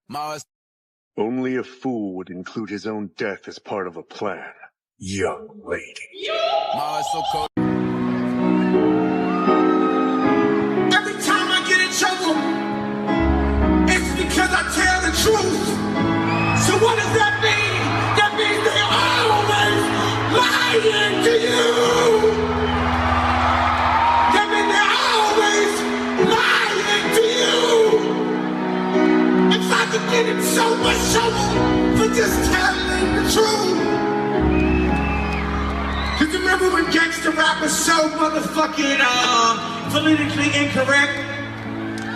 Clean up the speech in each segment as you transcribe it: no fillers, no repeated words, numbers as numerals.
Mars. Only a fool would include his own death as part of a plan. Young lady. Mars so cold. Every time I get in trouble, it's because I tell the truth. So what does that mean? That means they always lying to you. That means they're always lying to you. If I could get in so much trouble for just telling the truth. Cause remember when gangster rap was so motherfucking politically incorrect?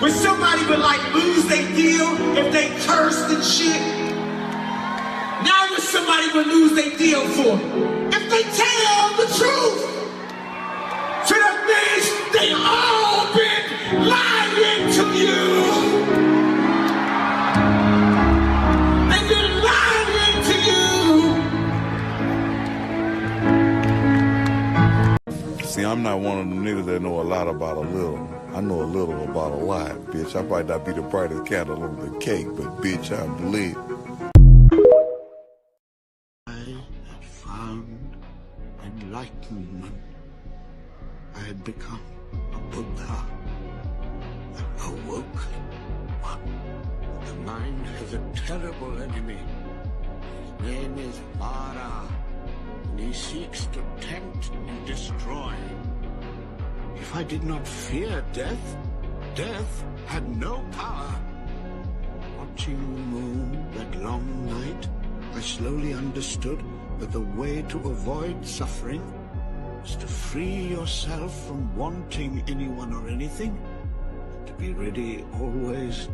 When somebody would like lose their deal if they cursed and shit. Now what somebody would lose their deal for? If they tell the truth. So that means they all been lying to you. They've been lying to you. See, I'm not one of the niggas that know a lot about a little. I know a little about a lot, bitch. I might not be the brightest candle on the cake, but bitch, I'm lit. I had found enlightenment. I had become a Buddha, an awoken one. The mind has a terrible enemy. His name is T.L.R, and he seeks to tempt and destroy. If I did not fear death, death had no power. Watching the moon that long night, I slowly understood that the way to avoid suffering is to free yourself from wanting anyone or anything, and to be ready always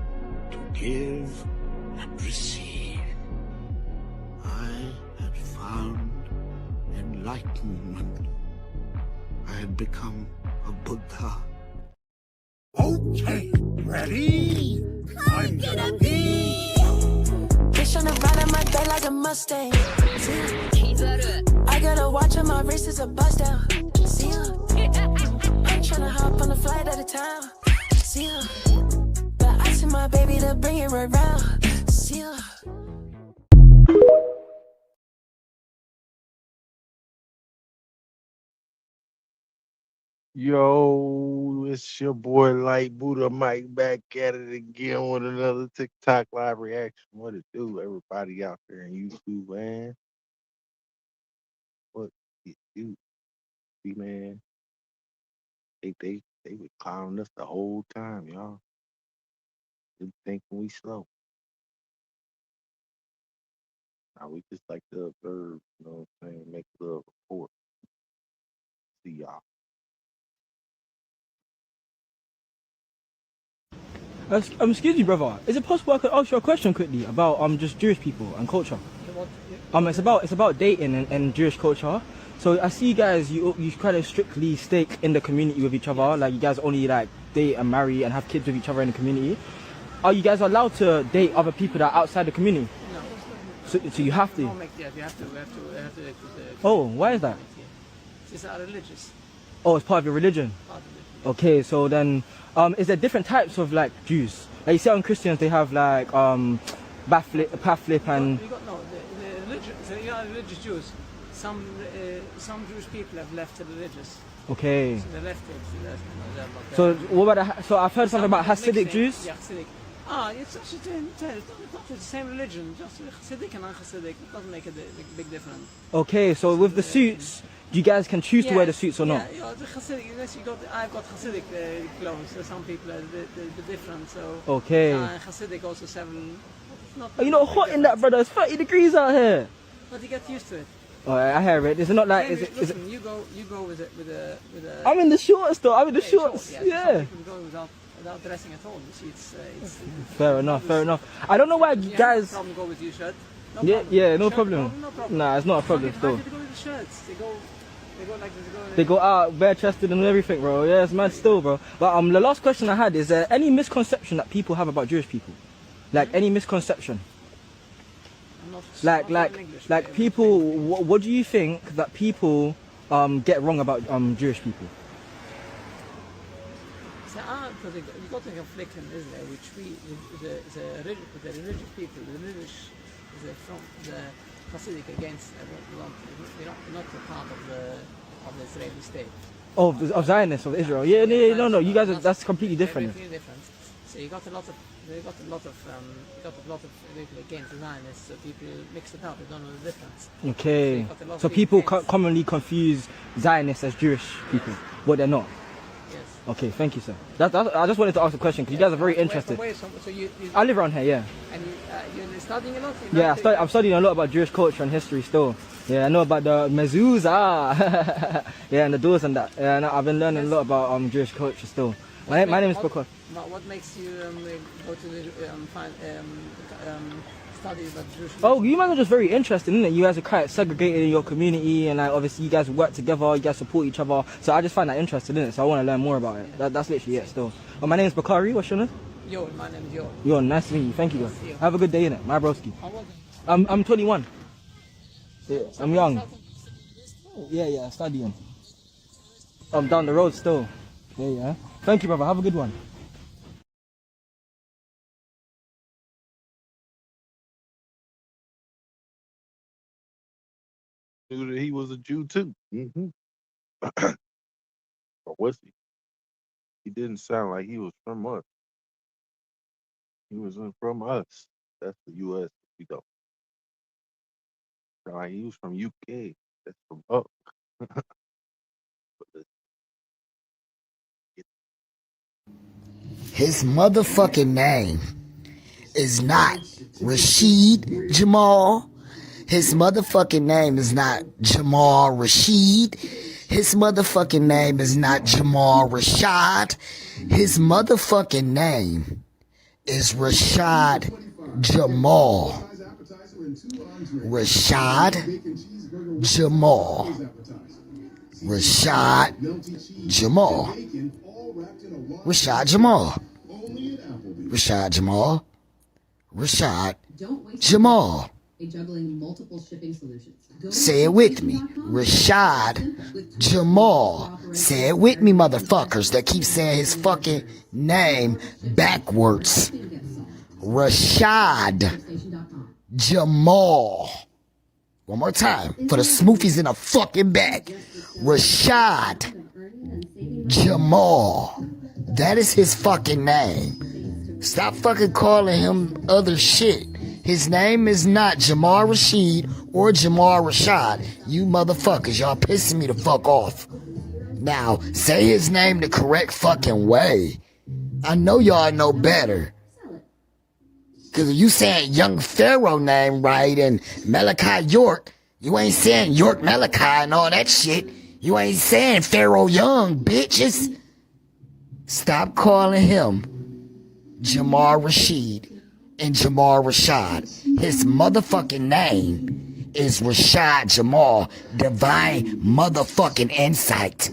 to give and receive. I had found enlightenment. I had become a Buddha. Okay, ready? I'm gonna be. Bitch on the ride of my day like a Mustang. I got a watch on my wrist, is a bust down. See ya. I'm tryna hop on a flight out of town. See ya. But I see my baby to bring it right round. See ya. Yo, it's your boy Light Buddha Mike back at it again with another TikTok live reaction. What it do, everybody out there in YouTube, man? What it do? See, man, they were clowning us the whole time, y'all. They thinking we slow. Now we just like to observe, you know what I'm saying? Make a little report. See y'all. Excuse me, brother. Is it possible I could ask you a question quickly about just Jewish people and culture? It's about dating and Jewish culture. So I see you guys, you kind of strictly stake in the community with each other. Like you guys only like date and marry and have kids with each other in the community. Are you guys allowed to date other people that are outside the community? No. So you have to. Yes, we have to. Oh, why is that? It's our religious. Oh, it's part of your religion. Okay, so then, is there different types of like Jews? Like you see on Christians, they have like path flip and. We got the religion. So you are religious Jews. Some Jewish people have left the religious. Okay. So they left it. So what about so I've heard something about Hasidic Jews. Yeah, Hasidic. It's not the same religion. Just Hasidic and non-Hasidic. It doesn't make a big difference. Okay, so with the suits, you guys can choose to wear the suits or not? Yeah, the Hasidic. I've got Hasidic clothes. So some people are the different. So okay. Hasidic also 7. You know, hot in that, brother. It's 30 degrees out here. But you get used to it. Oh, I hear it. Is it not like? Listen, you go with a. I'm in the shorts though. I'm in the shorts. Yeah. Some people go without dressing at all. You see, it's fair enough. Fair enough. I don't know why you guys. No problem. Go with your shirt. No yeah, problem. yeah, no shirt, problem. No problem. Nah, it's not a problem still. They go with the shirts. They go like this. They go out bare chested and everything, bro. Yeah, it's mad still, bro. But the last question I had is: there any misconception that people have about Jewish people? Like any misconception? Like people, what do you think that people get wrong about Jewish people? because you got a conflict in Israel, which the religious people, from the Hasidic against, we're not a part of the Israeli state. Oh, of Zionists of Israel. Yeah, no. You guys that's completely different. Very different. So you got a lot of people against the Zionists. So people mix it up. They don't know the difference. Okay. So people commonly confuse Zionists as Jewish people, but they're not. Yes. Okay, thank you, sir. I just wanted to ask a question because you guys are very interested. So you I live around here, yeah. And you're studying a lot? Yeah, I'm studying a lot about Jewish culture and history still. Yeah, I know about the mezuzah. Yeah, and the doors and that. Yeah, and I've been learning a lot about Jewish culture still. My name is Bakar. What makes you go to the study about Jewish culture? Oh, you guys are just very interested, isn't it? You guys are quite segregated in your community, and obviously you guys work together, you guys support each other. So I just find that interesting, in it. So I want to learn more about it. That's literally it still. Oh, my name is Bakari. What's your name? Yo, my name is Yo. Yo, nice to meet you. Thank you, guys. Have a good day, innit? My broski. How old are you? I'm 21. Yeah, I'm young. Yeah, studying. I'm down the road still. Yeah. Thank you, brother. Have a good one. Knew that he was a Jew too. Or was he? He didn't sound like he was from us. He wasn't from us. That's the U.S. We don't. Sound like he was from UK. That's from up. His motherfucking name is not Rashid Jamal. His motherfucking name is not Jamal Rashid. His motherfucking name is not Jamal Rashad. His motherfucking name is Rashad Jamal. Rashad Jamal. Rashad Jamal. Rashad Jamal. Rashad Jamal. Rashad Jamal. Juggling multiple shipping solutions. Say it with me. Rashad Jamal. Say it with me, motherfuckers that keep saying his fucking name backwards. Rashad Jamal. One more time for the smoothies in the fucking back. Rashad Jamal. That is his fucking name. Stop fucking calling him other shit. His name is not Jamal Rashid or Jamal Rashad. You motherfuckers, y'all pissing me the fuck off. Now, say his name the correct fucking way. I know y'all know better. Cause if you saying Young Pharaoh name right and Malachi York, you ain't saying York Malachi and all that shit. You ain't saying Pharaoh Young, bitches. Stop calling him Jamal Rashid and Jamal Rashad. His motherfucking name is Rashad Jamal. Divine motherfucking insight.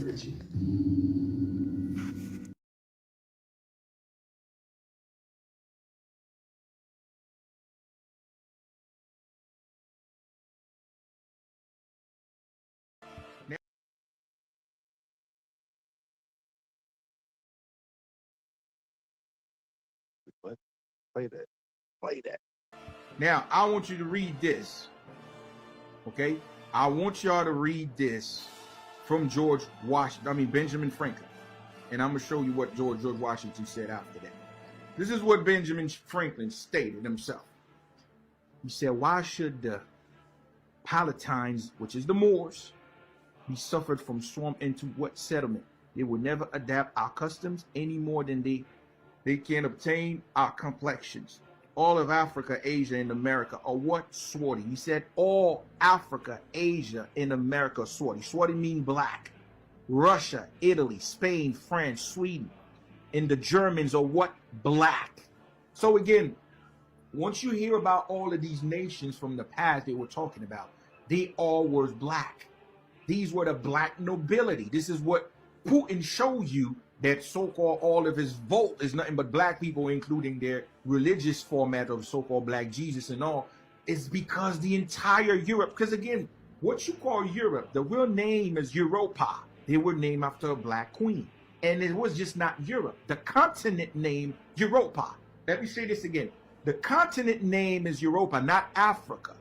Play that. Play that. Now, I want you to read this. Okay? I want y'all to read this from Benjamin Franklin. And I'm going to show you what George Washington said after that. This is what Benjamin Franklin stated himself. He said, why should the Palatines, which is the Moors, be suffered from swamp into what settlement? They will never adapt our customs any more than they can obtain our complexions. All of Africa, Asia, and America are what? Swarty. He said all Africa, Asia, and America are swarty. Swarty mean black. Russia, Italy, Spain, France, Sweden, and the Germans are what? Black. So again, once you hear about all of these nations from the past they were talking about, they all were black. These were the black nobility. This is what Putin showed you, that so-called all of his vote is nothing but black people, including their religious format of so-called black Jesus and all, is because the entire Europe, because again, what you call Europe, the real name is Europa. They were named after a black queen. And it was just not Europe. The continent name, Europa. Let me say this again. The continent name is Europa, not Africa.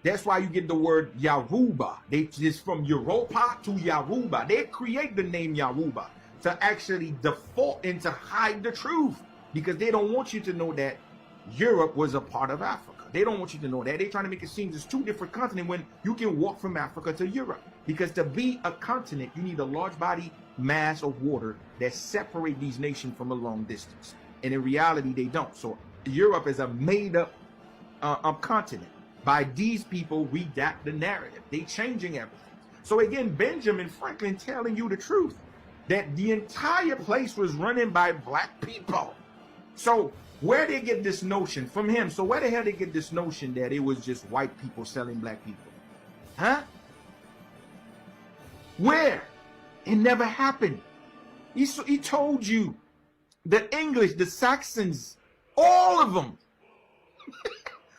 That's why you get the word Yoruba. They just from Europa to Yoruba. They create the name Yoruba to actually default and to hide the truth, because they don't want you to know that Europe was a part of Africa. They don't want you to know that. They're trying to make it seem there's two different continents when you can walk from Africa to Europe. Because to be a continent, you need a large body mass of water that separate these nations from a long distance. And in reality, they don't. So Europe is a made-up continent. By these people, redact the narrative. They changing everything. So again, Benjamin Franklin telling you the truth, that the entire place was running by black people. So where they get this notion from him? So where the hell they get this notion that it was just white people selling black people? Huh? Where? It never happened. He told you the English, the Saxons, all of them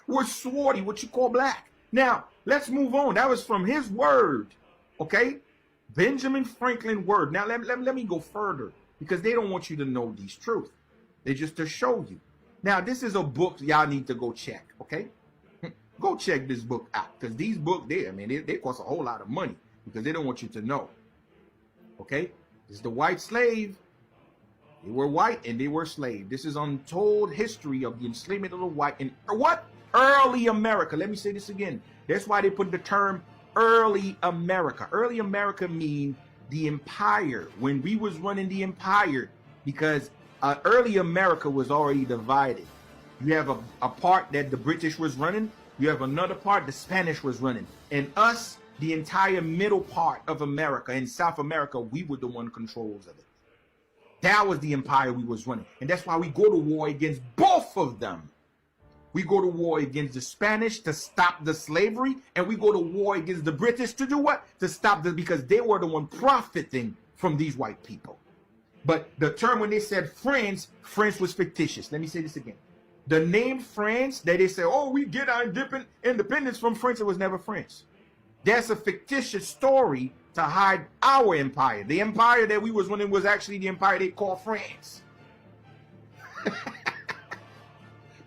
were swarthy, what you call black. Now, let's move on. That was from his word, okay? Benjamin Franklin word. Now, let me go further, because they don't want you to know these truths. They just to show you. Now, this is a book y'all need to go check, okay? Go check this book out, because these books, they cost a whole lot of money, because they don't want you to know, okay? This is the white slave. They were white and they were slave. This is untold history of the enslavement of the white in what? Early America. Let me say this again. That's why they put the term early America. Early America mean the empire. When we was running the empire, because early America was already divided. You have a part that the British was running. You have another part the Spanish was running. And us, the entire middle part of America, in South America, we were the one controls of it. That was the empire we was running. And that's why we go to war against both of them. We go to war against the Spanish to stop the slavery, and we go to war against the British to do what? To stop this, because they were the one profiting from these white people. But the term when they said France, France was fictitious. Let me say this again. The name France, that they say, oh, we get our independence from France, it was never France. That's a fictitious story to hide our empire. The empire that we was running was actually the empire they call France.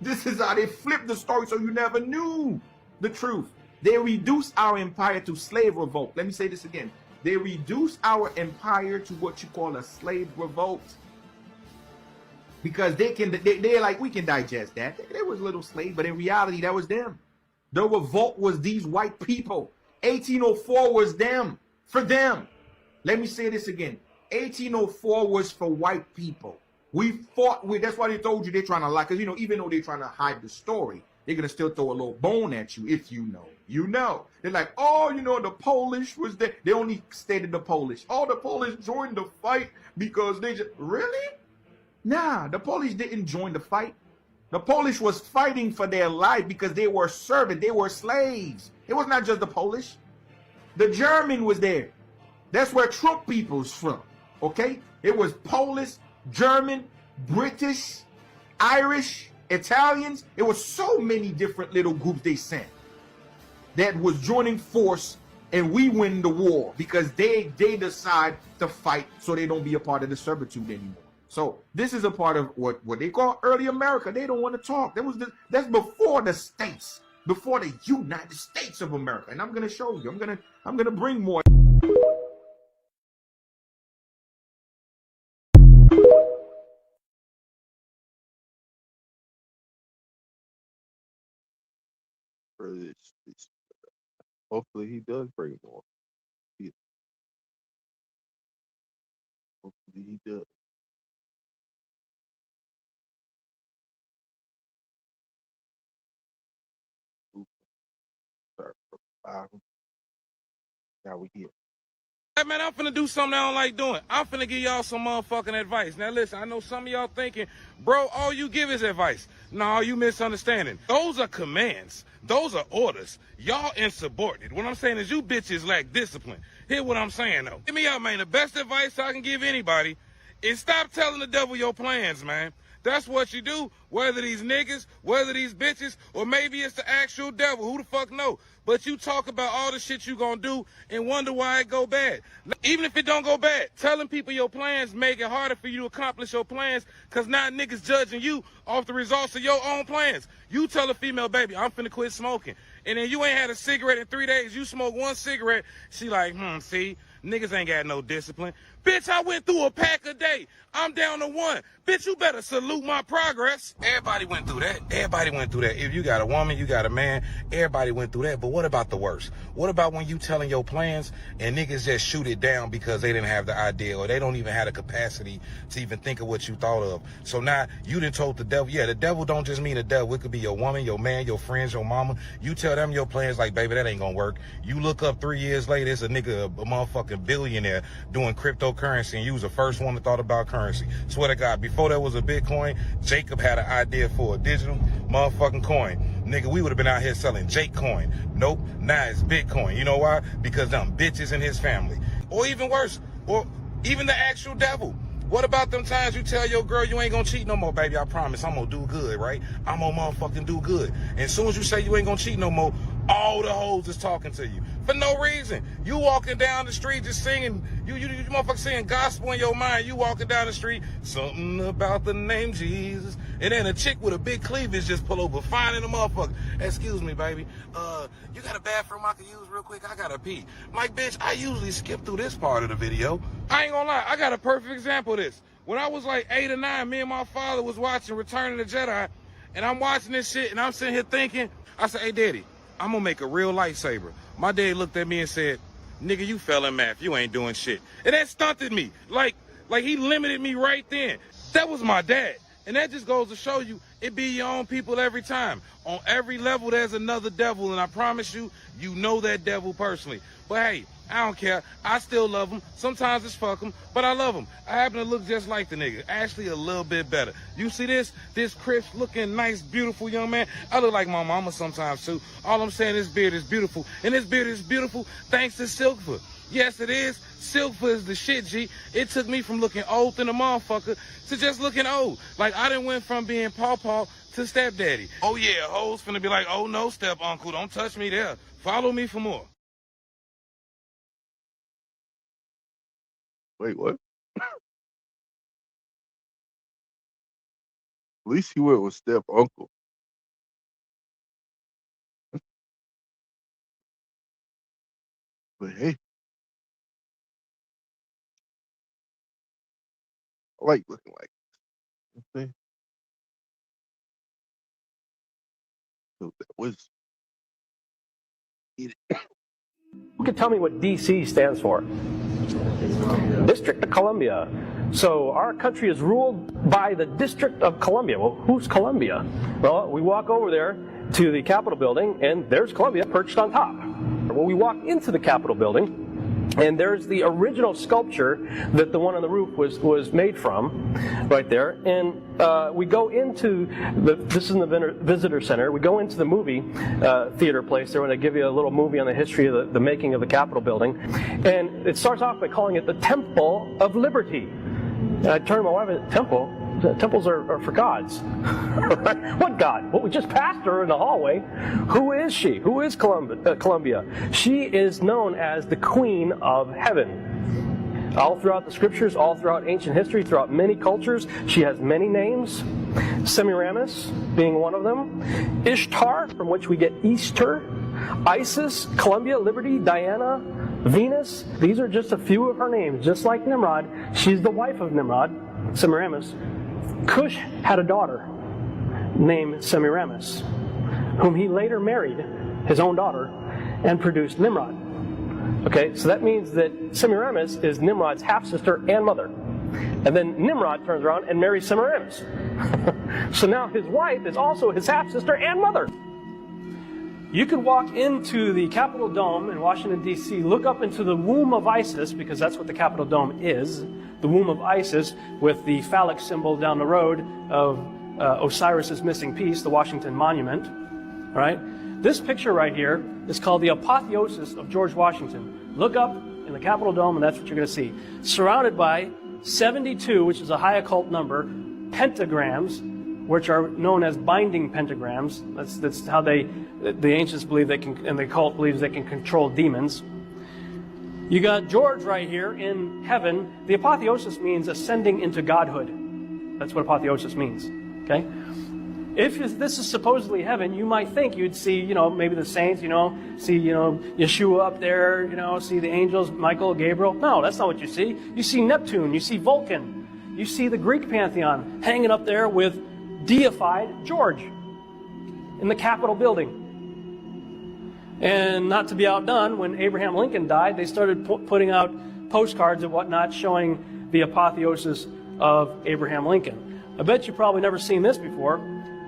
This is how they flipped the story, so you never knew the truth. They reduced our empire to slave revolt. Let me say this again. They reduced our empire to what you call a slave revolt. Because they're like, we can digest that. They was little slaves, but in reality, that was them. The revolt was these white people. 1804 was them, for them. Let me say this again. 1804 was for white people. We fought with, that's why they told you they're trying to lie, because, even though they're trying to hide the story, they're going to still throw a little bone at you if you know. You know. They're like, oh, the Polish was there. They only stated the Polish. Oh, the Polish joined the fight because they just, really? Nah, the Polish didn't join the fight. The Polish was fighting for their life because they were servants. They were slaves. It was not just the Polish. The German was there. That's where Trump people's from, okay? It was Polish, German, British, Irish, Italians. It was so many different little groups they sent that was joining force, and we win the war because they decide to fight so they don't be a part of the servitude anymore. So this is a part of what they call early America. They don't want to talk. That's before the states, before the United States of America. And I'm gonna show you. I'm gonna bring more. Hopefully he does bring more. Hopefully he does. Now we here. Hey man, I'm finna do something I don't like doing. I'm finna give y'all some motherfucking advice. Now listen, I know some of y'all thinking, bro, all you give is advice. No, you misunderstanding. Those are commands. Those are orders. Y'all insubordinate. What I'm saying is you bitches lack discipline. Hear what I'm saying though. Hear me out, man. The best advice I can give anybody is stop telling the devil your plans, man. That's what you do, whether these niggas, whether these bitches, or maybe it's the actual devil. Who the fuck know? but you talk about all the shit you gonna do and wonder why it go bad. Even if it don't go bad, telling people your plans make it harder for you to accomplish your plans, because now niggas judging you off the results of your own plans. You tell a female, baby, I'm finna quit smoking, and then you ain't had a cigarette in 3 days, you smoke one cigarette, she like, see, niggas ain't got no discipline. Bitch, I went through a pack a day. I'm down to 1. Bitch, you better salute my progress. Everybody went through that. Everybody went through that. If you got a woman, you got a man, everybody went through that. But what about the worst? What about when you telling your plans and niggas just shoot it down because they didn't have the idea or they don't even have the capacity to even think of what you thought of? So now you done told the devil, yeah, the devil don't just mean the devil. It could be your woman, your man, your friends, your mama. You tell them your plans like, baby, that ain't gonna work. You look up 3 years later, it's a nigga, a motherfucking billionaire doing cryptocurrency, and you was the first one that thought about currency. Swear to God, before there was a Bitcoin, Jacob had an idea for a digital motherfucking coin. Nigga, we would have been out here selling Jake coin. Nope, now it's Bitcoin. You know why? Because them bitches in his family. Or even worse, or even the actual devil. What about them times you tell your girl you ain't gonna cheat no more, baby? I promise I'm gonna do good, right? I'm gonna motherfucking do good. And as soon as you say you ain't gonna cheat no more, all the hoes is talking to you for no reason. You walking down the street just singing, you motherfucker singing gospel in your mind. You walking down the street, something about the name Jesus, and then a chick with a big cleavage just pull over, finding the motherfucker. Excuse me, baby. You got a bathroom I can use real quick? I gotta pee. I'm like, bitch, I usually skip through this part of the video. I ain't gonna lie, I got a perfect example of this. When I was like 8 or 9, me and my father was watching Return of the Jedi, and I'm watching this shit, and I'm sitting here thinking, I said, hey, daddy, I'm gonna make a real lightsaber. My dad looked at me and said, nigga, you fell in math. You ain't doing shit. And that stunted me. Like he limited me right then. That was my dad. And that just goes to show you, it be your own people every time. On every level, there's another devil, and I promise you, you know that devil personally. But hey, I don't care. I still love him. Sometimes it's fuck him, but I love him. I happen to look just like the nigga. Actually, a little bit better. You see this crisp looking, nice, beautiful young man? I look like my mama sometimes too. All I'm saying, this beard is beautiful. And this beard is beautiful thanks to Silkfoot. Yes, it is. Silkfoot is the shit, G. It took me from looking old than a motherfucker to just looking old. Like, I done went from being pawpaw to stepdaddy. Oh yeah, hoes finna be like, oh no, step uncle, don't touch me there. Follow me for more. Wait, what? At least he went with step uncle. But hey, I like looking like this. Okay? So that was it. Who can tell me what DC stands for? District of Columbia. So our country is ruled by the District of Columbia. Well, who's Columbia? Well, we walk over there to the Capitol building, and there's Columbia perched on top. Well, we walk into the Capitol building, and there's the original sculpture that the one on the roof was made from, right there. And we go into this is in the visitor center. We go into the movie theater place there, when they give you a little movie on the history of the making of the Capitol building. And it starts off by calling it the Temple of Liberty. And I turned to my wife, temple? Temples are for gods. What God? Well, we just passed her in the hallway. Who is she? Who is Columbia? She is known as the Queen of Heaven. All throughout the scriptures, all throughout ancient history, throughout many cultures, she has many names. Semiramis being one of them. Ishtar, from which we get Easter. Isis, Columbia, Liberty, Diana, Venus. These are just a few of her names. Just like Nimrod, she's the wife of Nimrod, Semiramis. Cush had a daughter named Semiramis, whom he later married, his own daughter, and produced Nimrod. Okay, so that means that Semiramis is Nimrod's half-sister and mother. And then Nimrod turns around and marries Semiramis. So now his wife is also his half-sister and mother. You could walk into the Capitol Dome in Washington, D.C., look up into the womb of Isis, because that's what the Capitol Dome is, the womb of Isis, with the phallic symbol down the road of Osiris's missing piece, the Washington Monument. Right? This picture right here is called the apotheosis of George Washington. Look up in the Capitol Dome, and that's what you're going to see. Surrounded by 72, which is a high occult number, pentagrams which are known as binding pentagrams. That's how the ancients believe they can, and the cult believes they can control demons. You got George right here in heaven. The apotheosis means ascending into godhood. That's what apotheosis means. Okay? If this is supposedly heaven, you might think you'd see, maybe the saints, see, Yeshua up there, see the angels, Michael, Gabriel. No, that's not what you see. You see Neptune, you see Vulcan, you see the Greek pantheon hanging up there with deified George in the Capitol building. And not to be outdone, when Abraham Lincoln died, they started putting out postcards and whatnot showing the apotheosis of Abraham Lincoln. I bet you've probably never seen this before.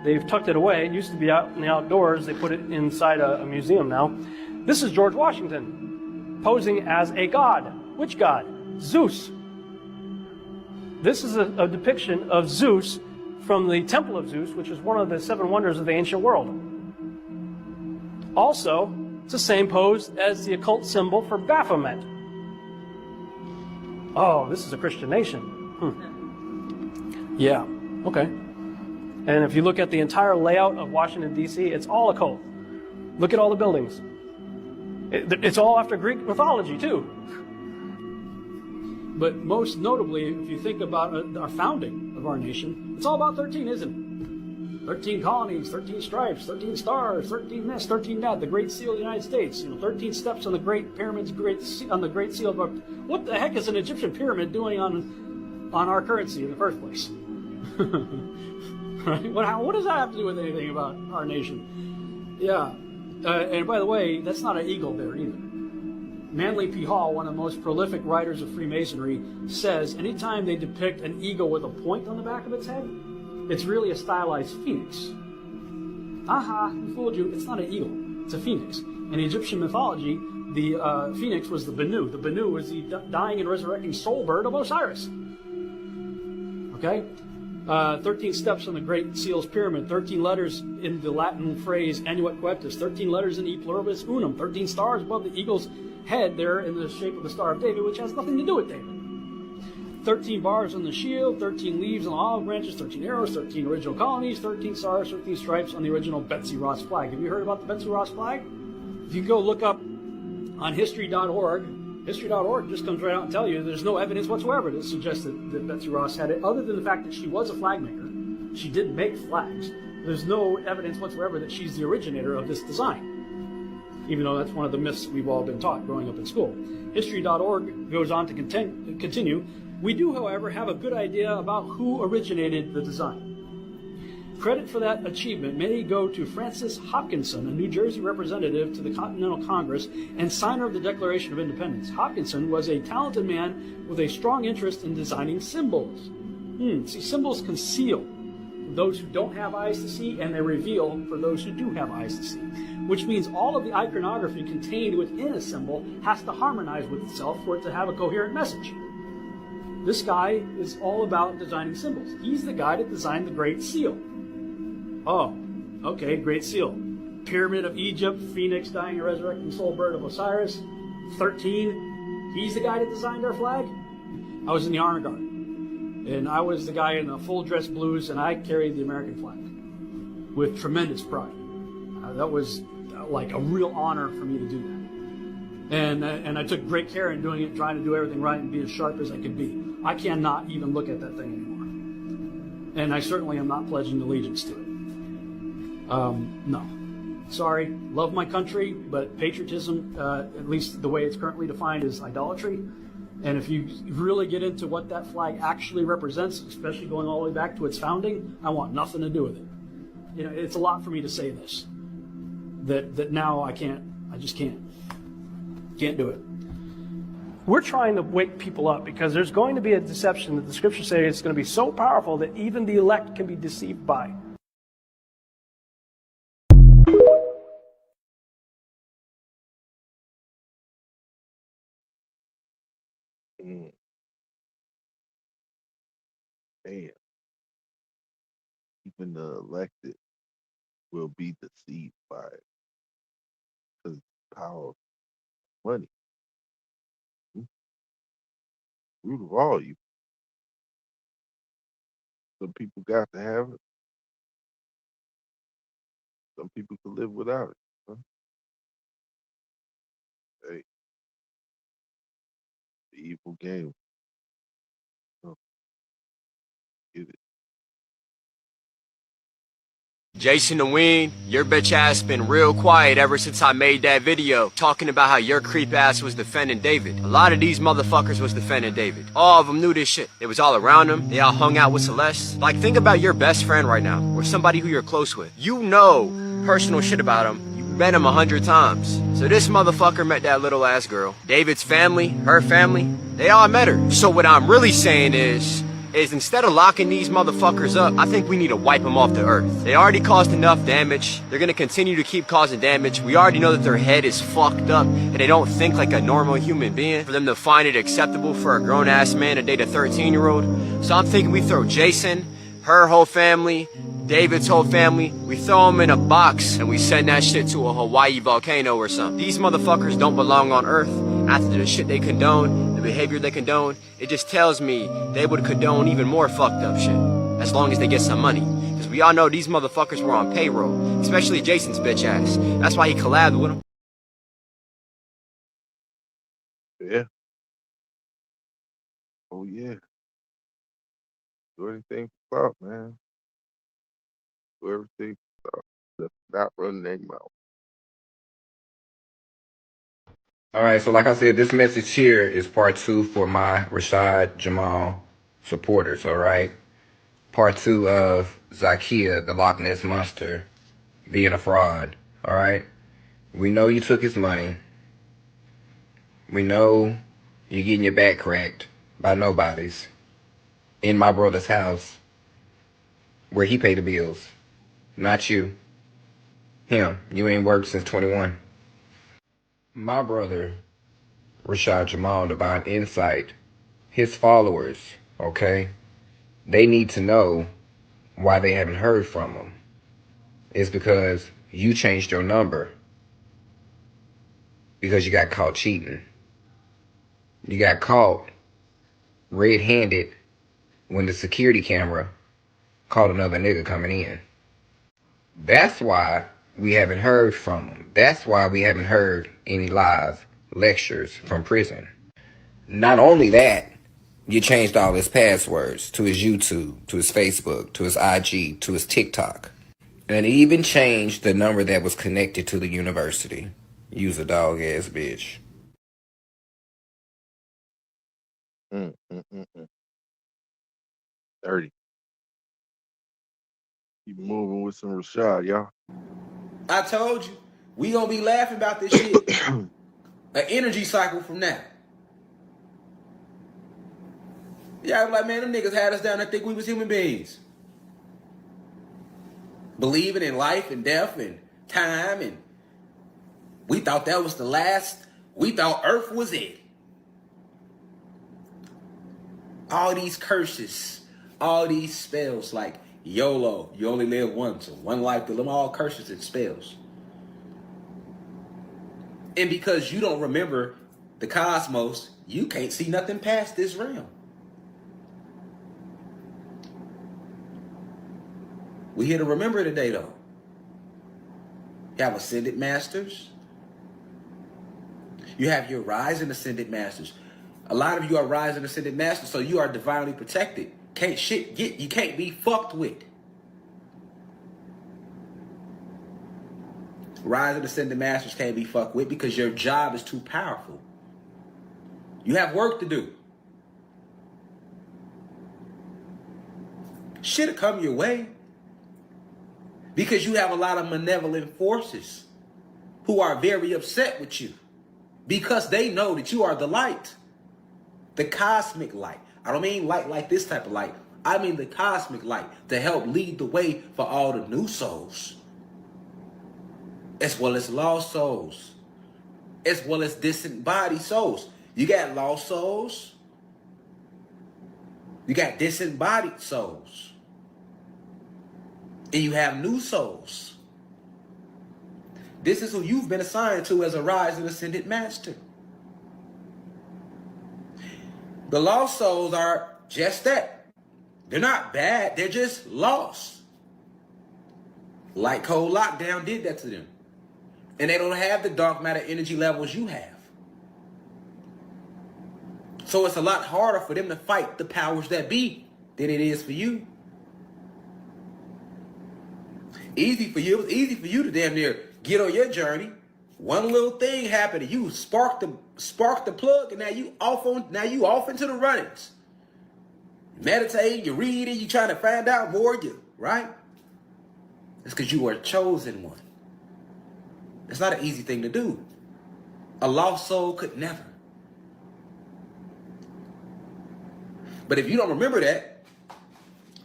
They've tucked it away. It used to be out in the outdoors. They put it inside a museum now. This is George Washington posing as a god. Which god? Zeus. This is a depiction of Zeus from the Temple of Zeus, which is one of the 7 wonders of the ancient world. Also, it's the same pose as the occult symbol for Baphomet. Oh, this is a Christian nation. Yeah, okay. And if you look at the entire layout of Washington, D.C., it's all occult. Look at all the buildings. It's all after Greek mythology, too. But most notably, if you think about our founding of our nation, it's all about 13, isn't it? 13 colonies, 13 stripes, 13 stars, 13 this, 13 that, the Great Seal of the United States, 13 steps on the Great Pyramids, on the Great Seal of our... What the heck is an Egyptian pyramid doing on our currency in the first place? Right? What does that have to do with anything about our nation? Yeah. And by the way, that's not an eagle there either. Manly P. Hall, one of the most prolific writers of Freemasonry, says anytime they depict an eagle with a point on the back of its head, it's really a stylized phoenix. Aha, we fooled you. It's not an eagle. It's a phoenix. In Egyptian mythology, the phoenix was the Benu. The Benu was the dying and resurrecting soul bird of Osiris. Okay? 13 steps on the Great Seal's pyramid, 13 letters in the Latin phrase Annuit Coeptus, 13 letters in E Pluribus Unum, 13 stars above the eagle's head there in the shape of the Star of David, which has nothing to do with David. 13 bars on the shield, 13 leaves on the olive branches, 13 arrows, 13 original colonies, 13 stars, 13 stripes on the original Betsy Ross flag. Have you heard about the Betsy Ross flag? If you go look up on history.org, history.org just comes right out and tell you there's no evidence whatsoever to suggest that Betsy Ross had it, other than the fact that she was a flag maker. She did make flags. There's no evidence whatsoever that she's the originator of this design, even though that's one of the myths we've all been taught growing up in school. History.org goes on to continue. We do, however, have a good idea about who originated the design. Credit for that achievement may go to Francis Hopkinson, a New Jersey representative to the Continental Congress and signer of the Declaration of Independence. Hopkinson was a talented man with a strong interest in designing symbols. See, symbols conceal those who don't have eyes to see, and they reveal for those who do have eyes to see, which means all of the iconography contained within a symbol has to harmonize with itself for it to have a coherent message. This guy is all about designing symbols. He's the guy that designed the Great Seal. Oh, okay, Great Seal. Pyramid of Egypt, Phoenix, dying and resurrecting soul bird of Osiris. 13. He's the guy that designed our flag. I was in the honor guard, and I was the guy in the full dress blues, and I carried the American flag with tremendous pride. That was like a real honor for me to do that. And I took great care in doing it, trying to do everything right and be as sharp as I could be. I cannot even look at that thing anymore. And I certainly am not pledging allegiance to it. No. Sorry, love my country, but patriotism, at least the way it's currently defined, is idolatry. And if you really get into what that flag actually represents, especially going all the way back to its founding, I want nothing to do with it. It's a lot for me to say this. That now I just can't. Can't do it. We're trying to wake people up because there's going to be a deception that the scriptures say it's going to be so powerful that even the elect can be deceived by. Damn. Even the elected will be deceived by it because power of money. Root of all you. Some people got to have it. Some people could live without it. Huh? Hey, the evil game. Oh, get it. Jason the Ween, your bitch ass been real quiet ever since I made that video talking about how your creep ass was defending David. A lot of these motherfuckers was defending David. All of them knew this shit. It was all around them. They all hung out with Celeste. Like, think about your best friend right now, or somebody who you're close with. You know personal shit about him. You met him 100 times. So this motherfucker met that little ass girl. David's family, her family, they all met her. So what I'm really saying is instead of locking these motherfuckers up, I think we need to wipe them off the earth. They already caused enough damage. They're gonna continue to keep causing damage. We already know that their head is fucked up and they don't think like a normal human being. For them to find it acceptable for a grown-ass man to date a 13-year-old. So I'm thinking we throw Jason, her whole family, David's whole family, we throw them in a box and we send that shit to a Hawaii volcano or something. These motherfuckers don't belong on earth. After the shit they condone, the behavior they condone, it just tells me they would condone even more fucked up shit. As long as they get some money. Because we all know these motherfuckers were on payroll. Especially Jason's bitch ass. That's why he collabed with him. Yeah. Oh yeah. Do anything for clout, man. Do everything for clout. Just not running their mouth. All right, so like I said, this message here is part 2 for my Rashad Jamal supporters, all right? Part 2 of Zakia, the Loch Ness Monster, being a fraud, all right? We know you took his money. We know you're getting your back cracked by nobodies in my brother's house where he paid the bills, not you. Him, you ain't worked since 21. My brother, Rashad Jamal, Divine Insight, his followers, okay? They need to know why they haven't heard from him. It's because you changed your number because you got caught cheating. You got caught red-handed when the security camera caught another nigga coming in. That's why we haven't heard from him. That's why we haven't heard any live lectures from prison. Not only that, you changed all his passwords to his YouTube, to his Facebook, to his IG, to his TikTok. And even changed the number that was connected to the university. Use a dog ass bitch. Mm. Dirty. Keep moving with some Rashad, y'all. I told you, we gonna be laughing about this shit. An energy cycle from now. Yeah, I was like, man, them niggas had us down there think we was human beings. Believing in life and death and time, and we thought that was the last. We thought Earth was it. All these curses, all these spells like YOLO, you only live once, or one life to live, all curses and spells. And because you don't remember the cosmos, you can't see nothing past this realm. We here to remember today, though. You have ascended masters. You have your rising ascended masters. A lot of you are rising ascended masters, so you are divinely protected. You can't be fucked with. Rising ascended masters can't be fucked with because your job is too powerful. You have work to do. Shit'll come your way. Because you have a lot of malevolent forces who are very upset with you. Because they know that you are the light. The cosmic light. I don't mean light like this type of light. I mean the cosmic light to help lead the way for all the new souls. As well as lost souls. As well as disembodied souls. You got lost souls. You got disembodied souls. And you have new souls. This is who you've been assigned to as a rising ascended master. The lost souls are just that. They're not bad. They're just lost. Light cold lockdown did that to them. And they don't have the dark matter energy levels you have. So it's a lot harder for them to fight the powers that be than it is for you. Easy for you. It was easy for you to damn near get on your journey. One little thing happened to you, spark the plug, and now you off into the runnings. Meditating, you reading, you trying to find out more, right? It's because you are a chosen one. It's not an easy thing to do. A lost soul could never. But if you don't remember that,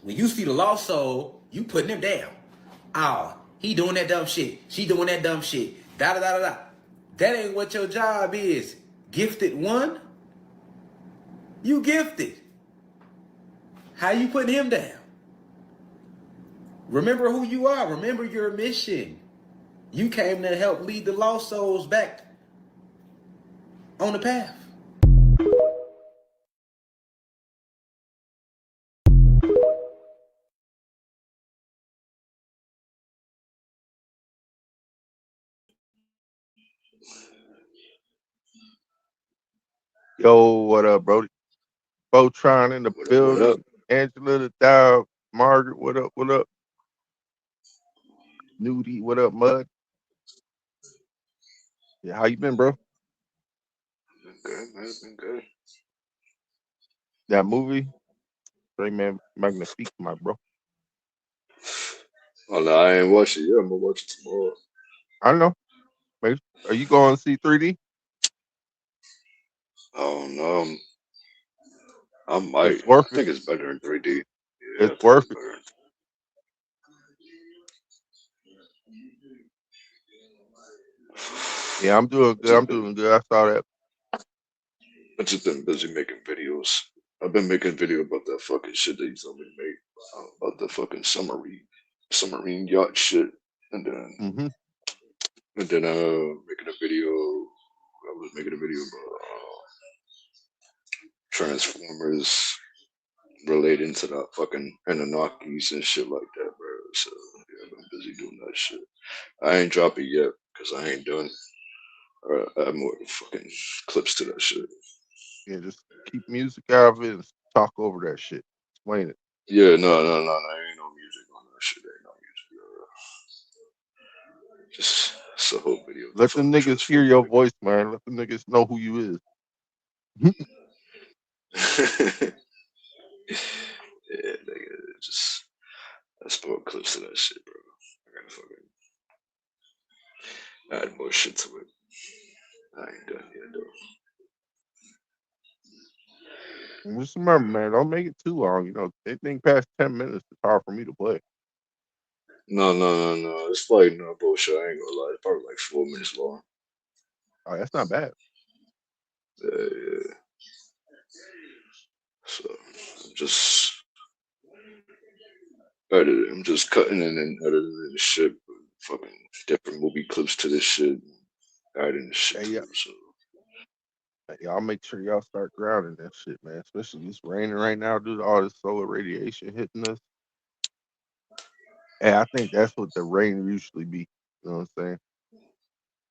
when you see the lost soul, you putting him down. Oh, he doing that dumb shit. She doing that dumb shit. Da da da da da. That ain't what your job is. Gifted one. You gifted. How you putting him down? Remember who you are. Remember your mission. You came to help lead the lost souls back on the path. Yo, what up, Brody? Botron in the What building. up? Angela the Dial. Margaret, what up? What up? Nudie, what up, Mud? Yeah, how you been, bro? Been good, man. Been good. That movie? Straight man, Magnifique, my bro. Oh no, I ain't watched it yet. I'm gonna watch it tomorrow. I don't know. Are you going to see 3D? Oh no, I might. It's worth I it. think it's better in 3D. Yeah, I It's think worth it's it. better. Yeah, I'm doing good. I'm doing good. I saw that. I just been busy making videos. I've been making a video about that fucking shit that you told me to make about the fucking submarine yacht shit, and then Mm-hmm. making a video. I was making a video about Transformers relating to that fucking Anunnakis and shit like that, bro. So yeah, I've been busy doing that shit. I ain't drop it yet because I ain't done. I have more fucking clips to that shit. Yeah, just keep music out of it and talk over that shit. Explain it. Yeah, no, ain't no music on that shit. Ain't no music. Just it's a whole video. Let the niggas hear your voice, man. Let the niggas know who you is. Yeah, nigga, just I spoke clips to that shit, bro. I gotta fucking add more shit to it. I ain't done yet though. And just remember, man, don't make it too long. You know, anything past 10 minutes is hard for me to play. No. It's like no bullshit. I ain't gonna lie. It's probably like 4 minutes long. Oh, that's not bad. Yeah. So I'm just editing. I'm just cutting and then editing and shit. Fucking different movie clips to this shit. Adding this shit to Yeah. it. So Y'all make sure y'all start grounding that shit, man. Especially it's raining right now due to all this solar radiation hitting us. And I think that's what the rain usually be. You know what I'm saying?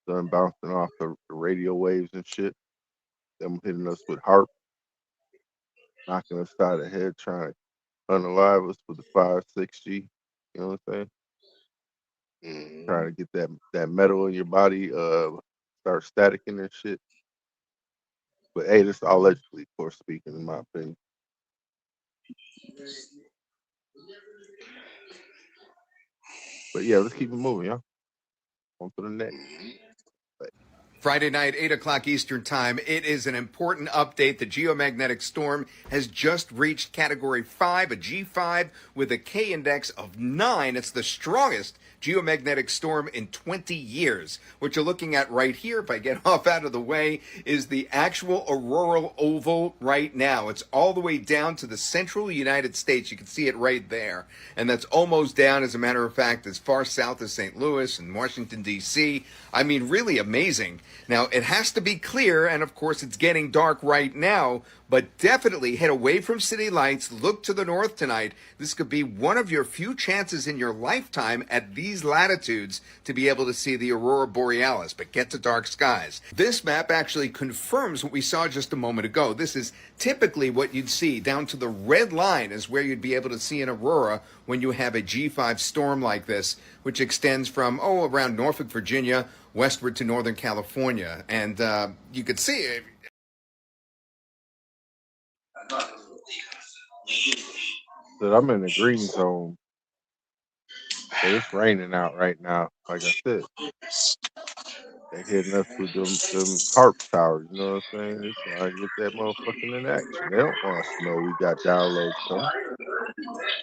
Sun bouncing off the radio waves and shit. Them hitting us with HARP, knocking us side of the head, trying to unalive us with the 5-6G. You know what I'm saying? Trying to get that metal in your body, start staticking and shit. But hey, this is allegedly, of course, speaking, in my opinion. But yeah, let's keep it moving, y'all. On to the next. Friday night, 8 o'clock Eastern Time. It is an important update. The geomagnetic storm has just reached Category 5, a G5 with a K index of 9. It's the strongest geomagnetic storm in 20 years. What you're looking at right here, if I get off out of the way, is the actual auroral oval right now. It's all the way down to the central United States. You can see it right there. And that's almost down, as a matter of fact, as far south as St. Louis and Washington, D.C. I mean, really amazing. Now, it has to be clear, and of course it's getting dark right now, but definitely head away from city lights, look to the north tonight. This could be one of your few chances in your lifetime at these latitudes to be able to see the aurora borealis, but get to dark skies. This map actually confirms what we saw just a moment ago. This is typically what you'd see. Down to the red line is where you'd be able to see an aurora when you have a G5 storm like this, which extends from, around Norfolk, Virginia, westward to Northern California. And you could see it. But I'm in the green zone, but it's raining out right now. Like I said, they hitting us with them harp towers. You know what I'm saying? They trying to get that motherfucking in action. They don't want us to know we got downloads coming.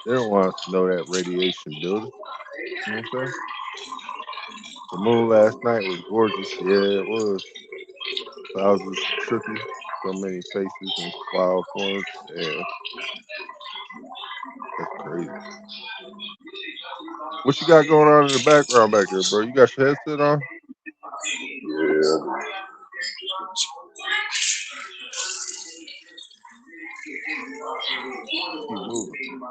They don't want us to know that radiation building. You know what I'm saying? The moon last night was gorgeous. Yeah, it was. Clouds was trippy. So many faces and cloud forms. Yeah, that's crazy. What you got going on in the background back there, bro? You got your headset on? Yeah. Keep moving.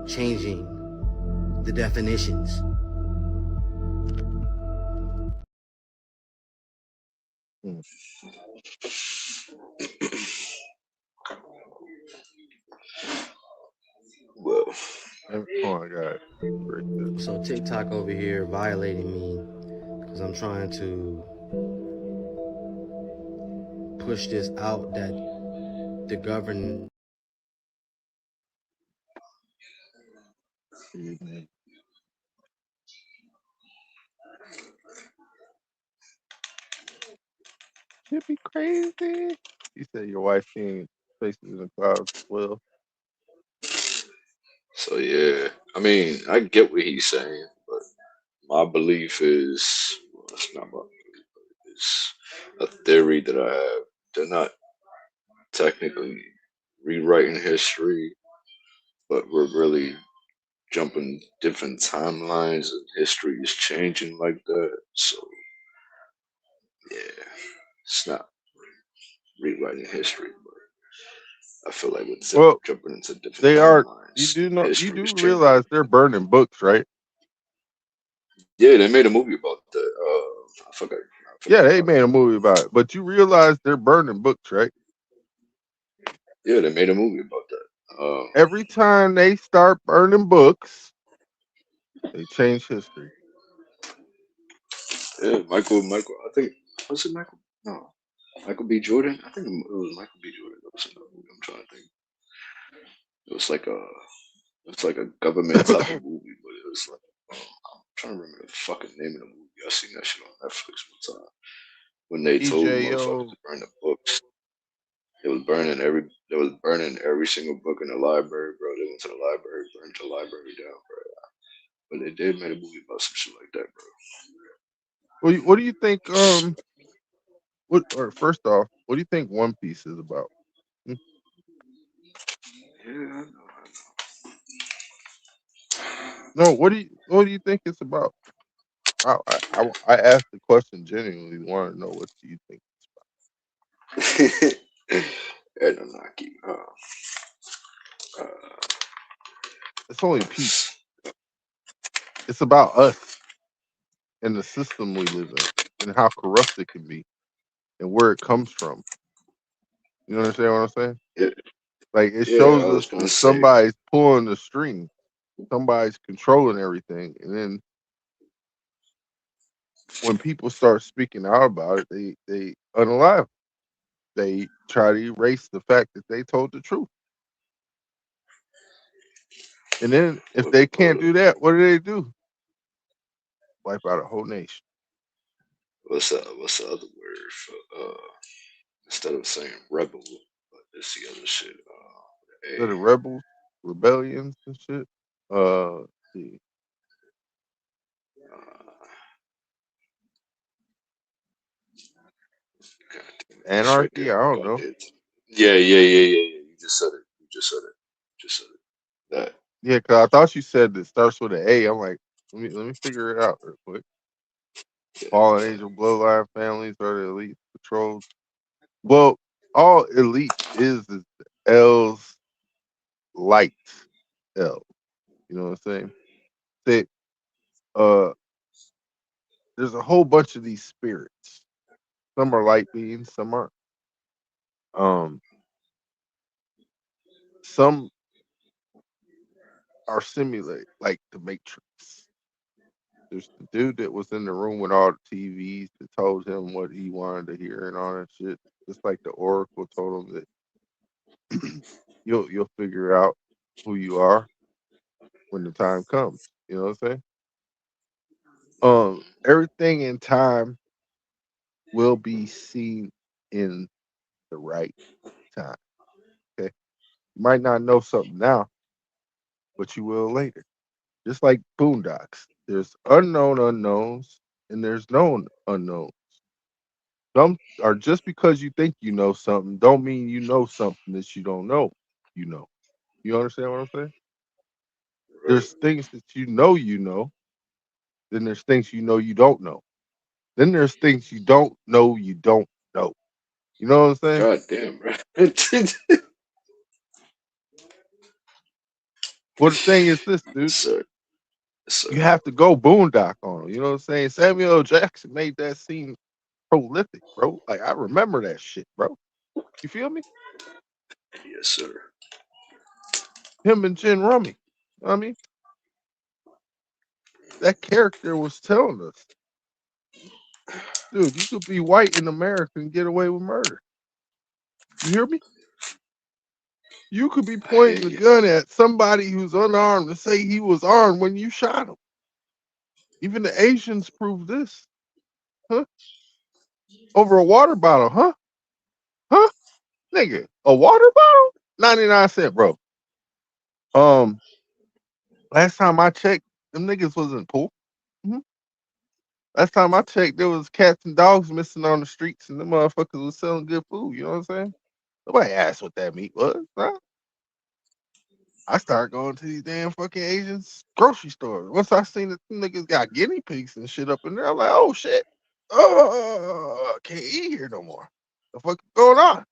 Changing the definitions. Well, oh my God. So TikTok over here violating me because I'm trying to push this out that the government. Should be crazy. You said your wife seeing faces in the clouds as well. So yeah, I mean, I get what he's saying, but my belief is, well, it's not my belief, but it's a theory that I have. They're not technically rewriting history, but we're really jumping different timelines and history is changing like that. So yeah, it's not rewriting history, but I feel like we're Well, jumping into different they are. You timelines. do know. You History do is changing. realize they're burning books, right? Yeah, they made a movie about that. I forgot. Yeah, they made a movie about it. But you realize they're burning books, right? Yeah, they made a movie about that. Every time they start burning books, they change history. Yeah, Michael. I think was it Michael? No, Michael B. Jordan. I think it was Michael B. Jordan. That was another movie. I'm trying to think. It was like a, it's like a government type of movie, but it was like I'm trying to remember the fucking name of the movie. I seen that shit on Netflix one time when they told motherfuckers EJO. to burn the books. They was burning every single book in the library, bro. They went to the library, burned the library down, bro. But they did make a movie about some shit like that, bro. What do you think? Or first off, what do you think One Piece is about? Hmm? Yeah, I know. No, what do you think it's about? I asked the question genuinely. Want to know what do you think? Anunnaki. It's only people. It's about us and the system we live in and how corrupt it can be and where it comes from. You understand what I'm saying? Yeah, Like it yeah, I shows was us gonna that say. somebody's pulling the string, somebody's controlling everything, and then when people start speaking out about it, they unalive. They try to erase the fact that they told the truth. And then if they can't do that, what do? Wipe out a whole nation. What's the other word for instead of saying rebel, but it's the other shit. To the rebels, rebellions and shit. See. It's right Anarchy? there. I don't God know. did. Yeah. You just said it. You just said it. That. Yeah, cause I thought you said it starts with an A. I'm like, let me figure it out real quick. Fallen angel bloodline families are the elite patrols. Well, all elite is L's light L. You know what I'm saying? They, there's a whole bunch of these spirits. Some are light beings, some aren't. Some are simulate like the Matrix. There's the dude that was in the room with all the TVs that told him what he wanted to hear and all that shit. Just like the Oracle told him that you'll figure out who you are when the time comes. You know what I'm saying? Everything in time will be seen in the right time. Okay. You might not know something now, but you will later. Just like Boondocks. There's unknown unknowns and there's known unknowns. Some are just because you think you know something, don't mean you know something that you don't know. You know. You understand what I'm saying? There's things that you know, then there's things you know you don't know. Then there's things you don't know you don't know. You know what I'm saying? God damn, bro. Well, the thing is this, dude. So, You have to go boondock on them. You know what I'm saying? Samuel L. Jackson made that scene prolific, bro. Like I remember that shit, bro. You feel me? yes, sir. Him and Jen Rummy. You know what I mean? That character was telling us, dude, you could be white in America and get away with murder. You hear me? You could be pointing the gun at somebody who's unarmed and say he was armed when you shot him. Even the Asians prove this. Huh? Over a water bottle, huh? Huh? Nigga, a water bottle? 99 cents, bro. Last time I checked, them niggas wasn't poor. Mm-hmm. Last time I checked, there was cats and dogs missing on the streets, and the motherfuckers was selling good food. You know what I'm saying? Nobody asked what that meat was. Huh? I started going to these damn fucking Asians grocery stores. Once I seen that them niggas got guinea pigs and shit up in there, I'm like, oh shit. Can't eat here no more. The fuck is going on?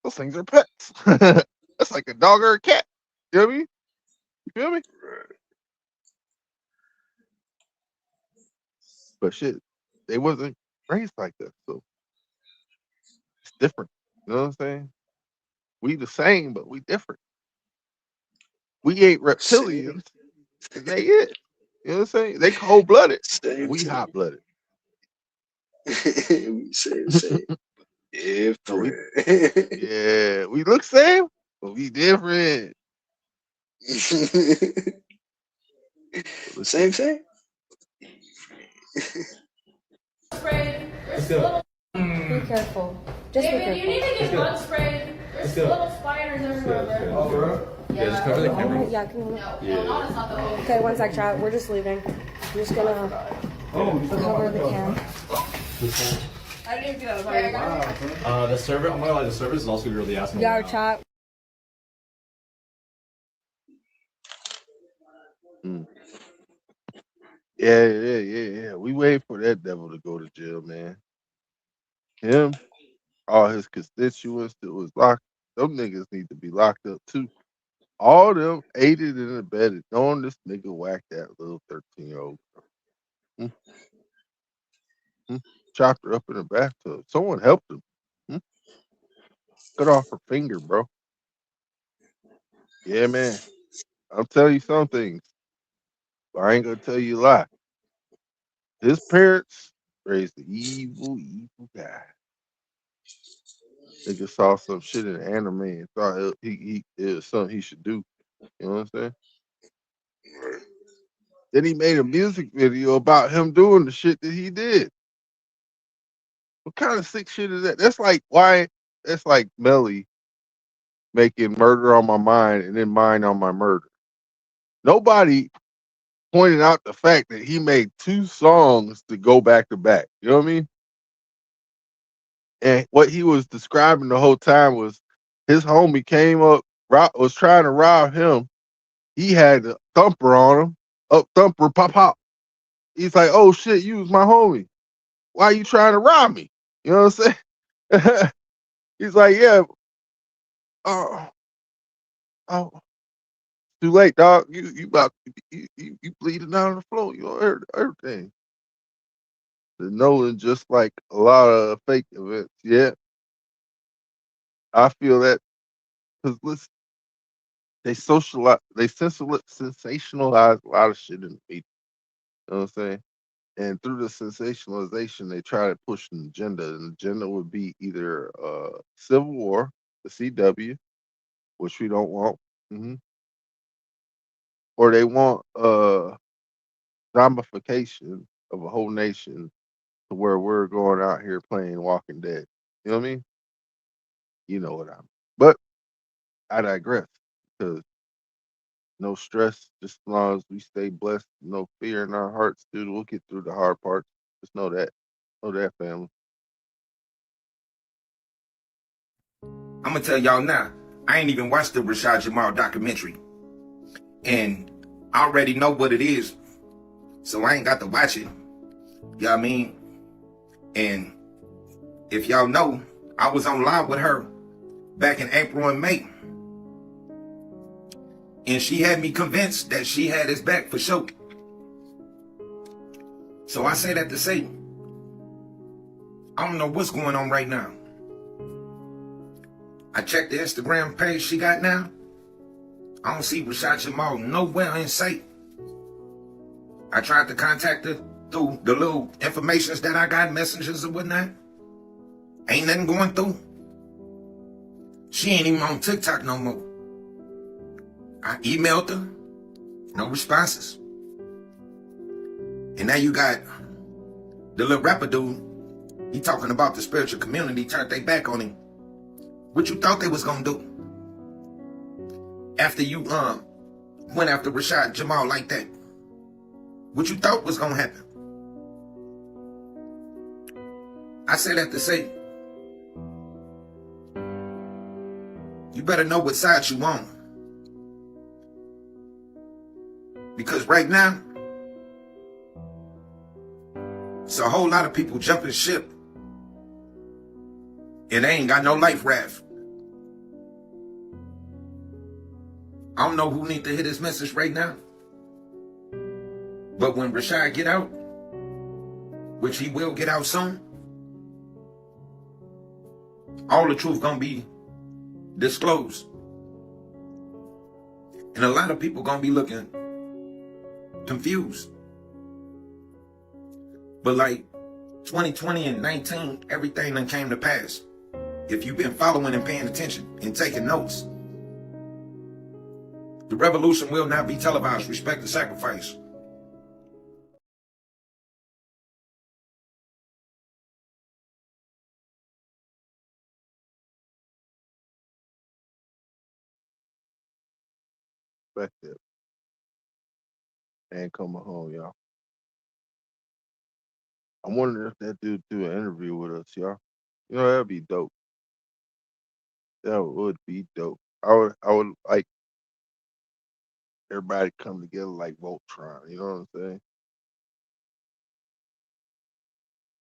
Those things are pets. That's like a dog or a cat. You know what I mean? You feel me? But shit, they wasn't raised like that, so it's different. You know what I'm saying? We the same, but we different. We ate reptilians, and they is. You know what I'm saying? They cold blooded, and we hot blooded. We say the same. So Different. yeah, we look same, but we different. Same. Be careful. Just David, be you need to careful. get bug sprayed. There's little spiders everywhere. Oh, for real? Yeah, just cover the camera. Yeah, can you No, it's not the whole. Okay, one sec, chat. We're just leaving. I'm just gonna cover the cam. I didn't even get out of the The service, I'm not gonna lie, the service is also really asking. Yeah, chat. Mm. Yeah. We wait for that devil to go to jail, man. Him, all his constituents that was locked, them niggas need to be locked up too. All them aided and abetted, knowing this nigga whacked that little 13-year-old girl. Mm, mm. Chopped her up in the bathtub. Someone helped him. Mm. Cut off her finger, bro. Yeah, man. I'll tell you some things, but I ain't gonna tell you a lie. His parents raised an evil guy. Nigga saw some shit in anime and thought it was something he should do. You know what I'm saying? Then he made a music video about him doing the shit that he did. What kind of sick shit is that? That's like why. That's like Melly making Murder on My Mind and then Mind on My Murder. Nobody pointed out the fact that he made 2 songs to go back to back. You know what I mean? And what he was describing the whole time was his homie came up, was trying to rob him. He had a thumper on him, up thumper, pop, pop. He's like, oh shit, you was my homie. Why are you trying to rob me? You know what I'm saying? He's like, yeah, oh, oh, too late, dog. You about you bleeding down on the floor. You know everything. The Nolan just like a lot of fake events. Yeah, I feel that because listen, they sensationalize a lot of shit in the media. You know what I'm saying? And through the sensationalization, they try to push an agenda. And the agenda would be either civil war, the CW, which we don't want, hmm or they want zombification of a whole nation to where we're going out here playing Walking Dead. You know what I mean? You know what I mean. But I digress because no stress, just as long as we stay blessed, no fear in our hearts, dude, we'll get through the hard parts. Just know that. Know that, family. I'm gonna tell y'all now, I ain't even watched the Rashad Jamal documentary. And I already know what it is. So I ain't got to watch it. You know what I mean? And if y'all know, I was on live with her back in April and May. And she had me convinced that she had his back for sure. So I say that to say, I don't know what's going on right now. I checked the Instagram page she got now. I don't see Rashad Jamal nowhere in sight. I tried to contact her through the little informations that I got, messengers and whatnot. Ain't nothing going through. She ain't even on TikTok no more. I emailed her, no responses. And now you got the little rapper dude, he talking about the spiritual community turned their back on him. What you thought they was gonna do? After you went after Rashad Jamal like that. What you thought was gonna happen? I say that to say, you better know what side you on. Because right now, it's a whole lot of people jumping ship. And they ain't got no life raft. I don't know who need to hear this message right now. But when Rashad get out, which he will get out soon, all the truth gonna be disclosed. And a lot of people gonna be looking confused. But like 2020 and 19, everything done came to pass. If you've been following and paying attention and taking notes, the revolution will not be televised. Respect the sacrifice. Perspective. And coming home, y'all. I'm wondering if that dude do an interview with us, y'all. You know, that'd be dope. That would be dope. I would like everybody come together like Voltron. You know what I'm saying?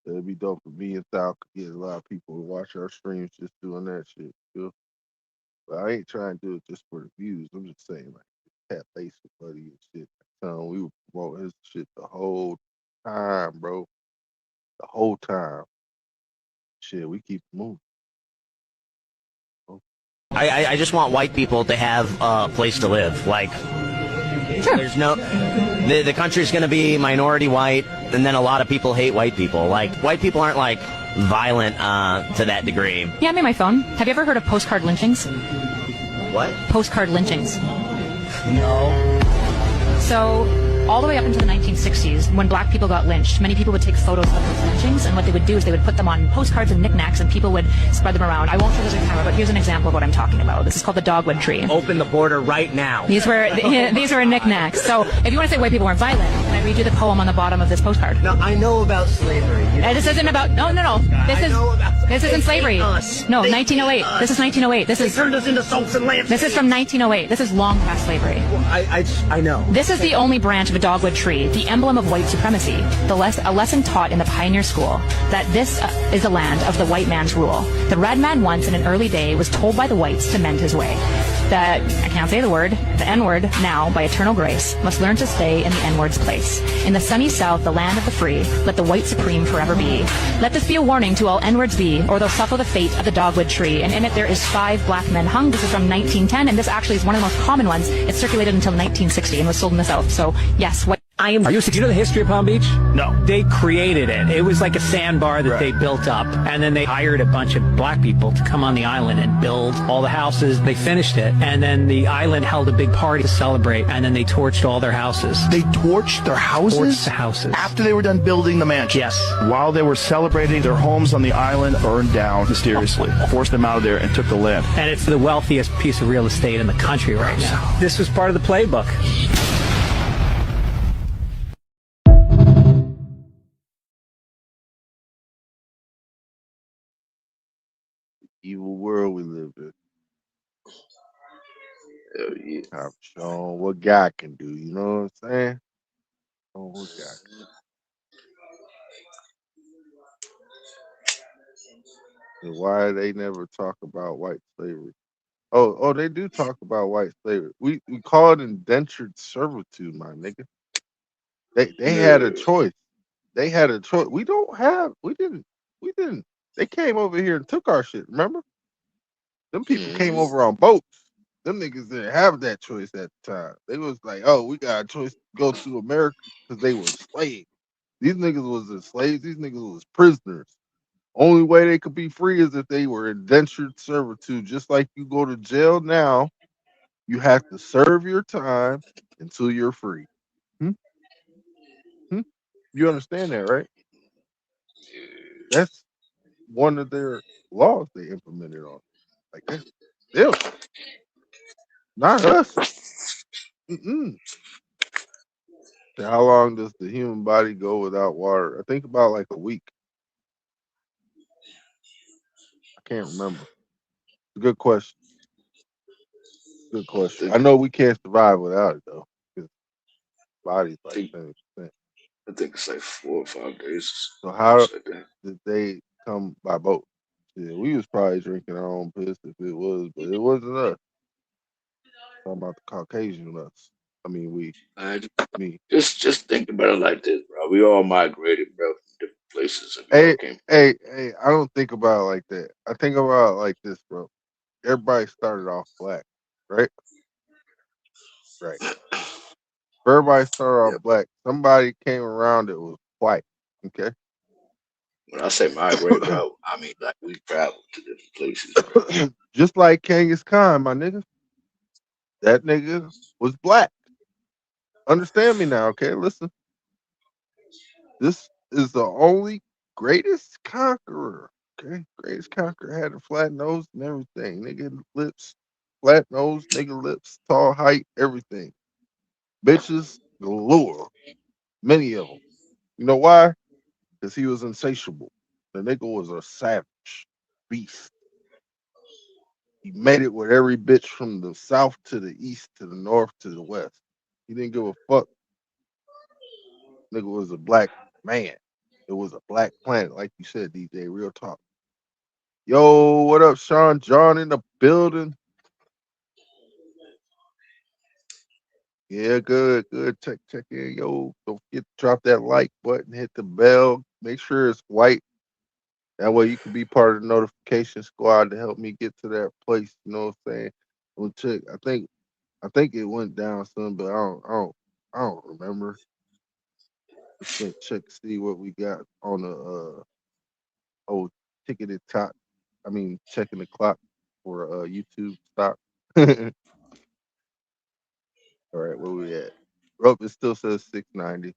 It'd be dope for me and Thal could get a lot of people to watch our streams just doing that shit. You know? But I ain't trying to do it just for the views. I'm just saying, like, tap base with Buddy and shit. We were promoting his shit the whole time, bro. The whole time. Shit, we keep moving. I just want white people to have a place to live. Like, there's no, the country's going to be minority white, and then a lot of people hate white people. Like, white people aren't like violent to that degree. Yeah, I'm in my phone. Have you ever heard of postcard lynchings? What? Postcard lynchings. No. So, all the way up into the 1960s, when black people got lynched, many people would take photos of those lynchings, and what they would do is they would put them on postcards and knickknacks, and people would spread them around. I won't show this on camera, but here's an example of what I'm talking about. This is called the dogwood tree. Open the border right now. These were knickknacks. So, if you want to say white people weren't violent, can I read you the poem on the bottom of this postcard? No, I know about slavery. This isn't about. No. This isn't slavery. No, 1908. This is 1908. This is. They turned us into salts and lamps. This is from 1908. This is long past slavery. Well, I know. This is the only branch of a dogwood tree, the emblem of white supremacy. A lesson taught in the pioneer school that this is the land of the white man's rule. The red man once in an early day was told by the whites to mend his way. That I can't say the word, the N-word now, by eternal grace, must learn to stay in the N-word's place. In the sunny south, the land of the free, let the white supreme forever be. Let this be a warning to all N-words be, or they'll suffer the fate of the dogwood tree. And in it there is 5 black men hung. This is from 1910, and this actually is one of the most common ones. It circulated until 1960 and was sold in the south. So yes, what Are you know the history of Palm Beach? No. They created it. It was like a sandbar that they built up, and then they hired a bunch of black people to come on the island and build all the houses. They finished it, and then the island held a big party to celebrate, and then they torched all their houses. They torched their houses? Torched the houses. After they were done building the mansion? Yes. While they were celebrating, their homes on the island burned down mysteriously, forced them out of there and took the land. And it's the wealthiest piece of real estate in the country right now. This was part of the playbook. Evil world we live in. Hell yeah. I'm showing what God can do. You know what I'm saying? Oh, what God can do. And why they never talk about white slavery? Oh, they do talk about white slavery. We call it indentured servitude, my nigga. They had a choice. They had a choice. We didn't. They came over here and took our shit. Remember? Them people came over on boats. Them niggas didn't have that choice at the time. They was like, oh, we got a choice to go to America because they were slaves. These niggas was slaves. These niggas was prisoners. Only way they could be free is if they were indentured servitude. Just like you go to jail now, you have to serve your time until you're free. You understand that, right? That's one of their laws they implemented on. Like that's them, not us. So how long does the human body go without water? I think about like a week. I can't remember. It's a good question. Good question. I know we can't survive without it though, because body's like 70%. I think it's like 4 or 5 days. So how like that. did they come by boat? Yeah, we was probably drinking our own piss if it was, but it wasn't us. Talking about the Caucasian us. I mean, me. Just think about it like this, bro. We all migrated, bro, from different places. And Hey, I don't think about it like that. I think about it like this, bro. Everybody started off black, right? Right. Everybody started off black. Somebody came around that was white. Okay. When I say migrate, bro, I mean like we traveled to different places. Bro. Just like Genghis Khan, my nigga. That nigga was black. Understand me now, okay? Listen. This is the only greatest conqueror. Okay, greatest conqueror had a flat nose and everything. Nigga lips, flat nose, nigga lips, tall height, everything. Bitches galore. Many of them. You know why? Because he was insatiable. The nigga was a savage beast. He made it with every bitch from the south to the east to the north to the west. He didn't give a fuck. Nigga was a black man. It was a black planet, like you said, DJ. Real talk. Yo, what up, Sean John in the building? Yeah, good. Check in. Yo, don't forget to drop that like button, hit the bell. Make sure it's white. That way you can be part of the notification squad to help me get to that place. You know what I'm saying? We'll check. I think it went down some, but I don't remember. Let's check to see what we got on the old ticketed top. I mean, checking the clock for YouTube stop. All right, where we at? Rope, it still says 690.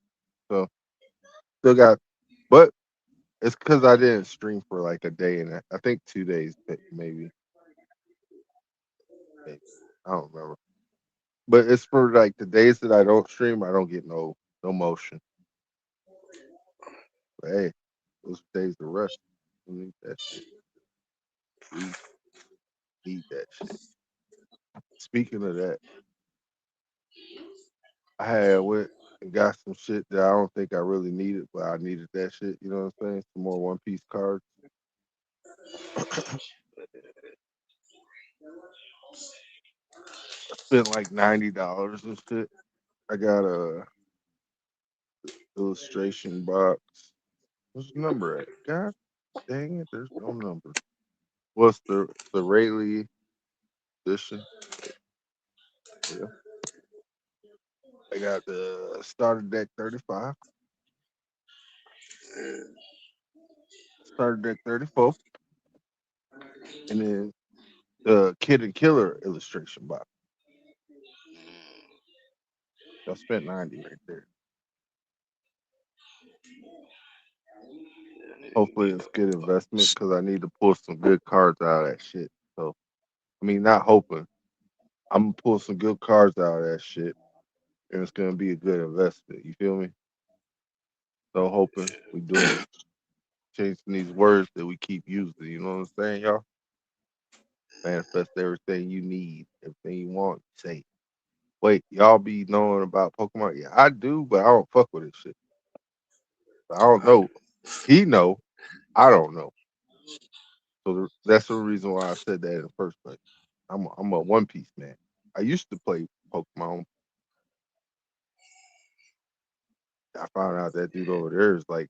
So still got, but it's because I didn't stream for like a day and I think 2 days, maybe. I don't remember. But it's for like the days that I don't stream, I don't get no motion. But hey, those days of rest. We need that shit. We need that shit. Speaking of that, I had went and got some shit that I don't think I really needed, but I needed that shit. You know what I'm saying? Some more One Piece cards. I spent like $90 and shit. I got a illustration box. What's the number at? God dang it, there's no number. What's the Rayleigh edition? Yeah. I got the starter deck 35. Starter deck 34. And then the Kid and Killer illustration box. I spent 90 right there. Hopefully it's good investment because I need to pull some good cards out of that shit. So, I mean, not hoping. I'm gonna pull some good cards out of that shit, and it's gonna be a good investment. You feel me? So hoping we doing it, changing these words that we keep using. You know what I'm saying, y'all? Manifest everything you need, everything you want. Say, wait, y'all be knowing about Pokemon? Yeah, I do, but I don't fuck with this shit. I don't know. He know. I don't know. So that's the reason why I said that in the first place. I'm a One Piece man. I used to play Pokemon. I found out that dude over there is like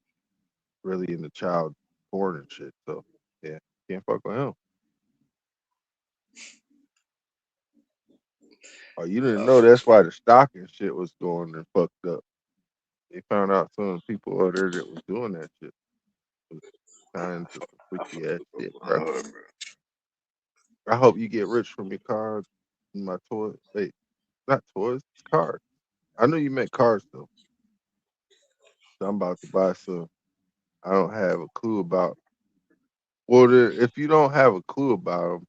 really into child porn and shit. So yeah, can't fuck with him. Oh, you didn't know that's why the stock and shit was going and fucked up. They found out some of the people over there that was doing that shit was kind of into some freaky ass shit, bro. I hope you get rich from your cards and my toys. Wait, not toys, it's cards. I know you meant cars though. So I'm about to buy some. I don't have a clue about. Well, if you don't have a clue about them,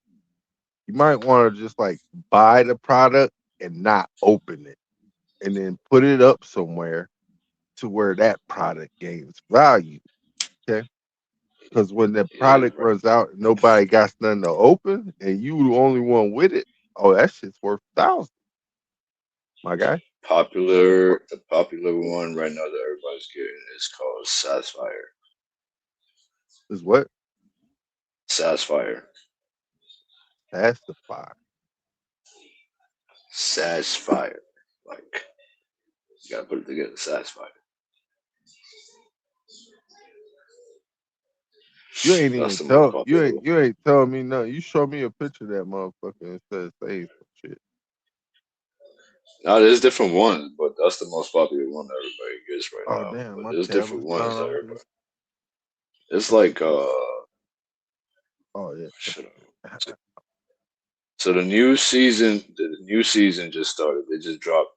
you might want to just like buy the product and not open it, and then put it up somewhere to where that product gains value. Okay, because when the product runs out, and nobody got nothing to open, and you the only one with it. Oh, that shit's worth thousands, my guy. The popular one right now that everybody's getting is called Satisfyer. Is what? Satisfyer. Pacifier. Satisfyer. Like, you gotta put it together. Satisfyer. You ain't That's even the most tell popular one. you ain't telling me nothing. You show me a picture of that motherfucker and says say some shit. Now there's different ones, but that's the most popular one that everybody gets right Oh now. damn, But my there's different tablet's ones not that on everybody. here. It's like Oh yeah. shut up. So the new season just started. They just dropped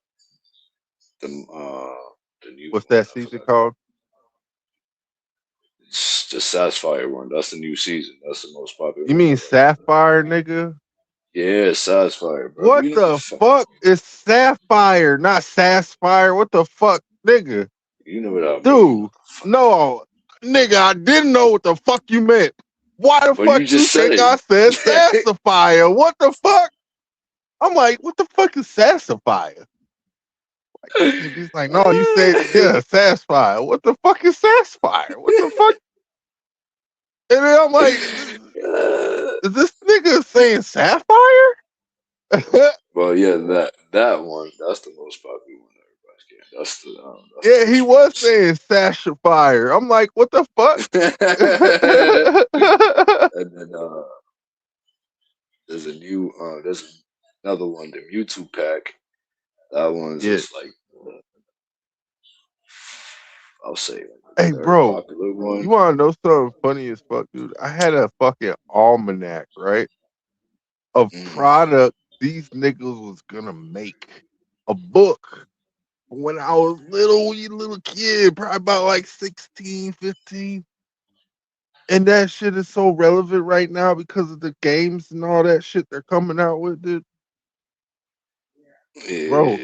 the new What's one. that season called? It's the Satisfyer one. That's the new season. That's the most popular You one. mean Sapphire, nigga? Yeah, Satisfyer, bro. What You know the fuck is Sapphire, not Sassfire? What the fuck, nigga? you know what I mean. Dude, no, nigga, I didn't know what the fuck you meant. Why the But you fuck you just said think I it. said Sassifier? What the fuck? I'm like, what the fuck is Sassifier? He's like, no, you said yeah, Satisfyer. What the fuck is Satisfyer? What the fuck? And then I'm like, is this nigga saying Sapphire? Well, yeah, that one, that's the most popular one everybody's getting. That's the Yeah, he was saying Sasha Fire. I'm like, what the fuck? And then there's another one, the Mewtwo pack. That one's just like I'll say like Hey, very bro, popular one. you want to know something funny as fuck, dude? I had a fucking almanac, right, of product these niggas was gonna make a book when I was little kid, probably about like 16, 15. And that shit is so relevant right now because of the games and all that shit they're coming out with, dude. Yeah. Bro,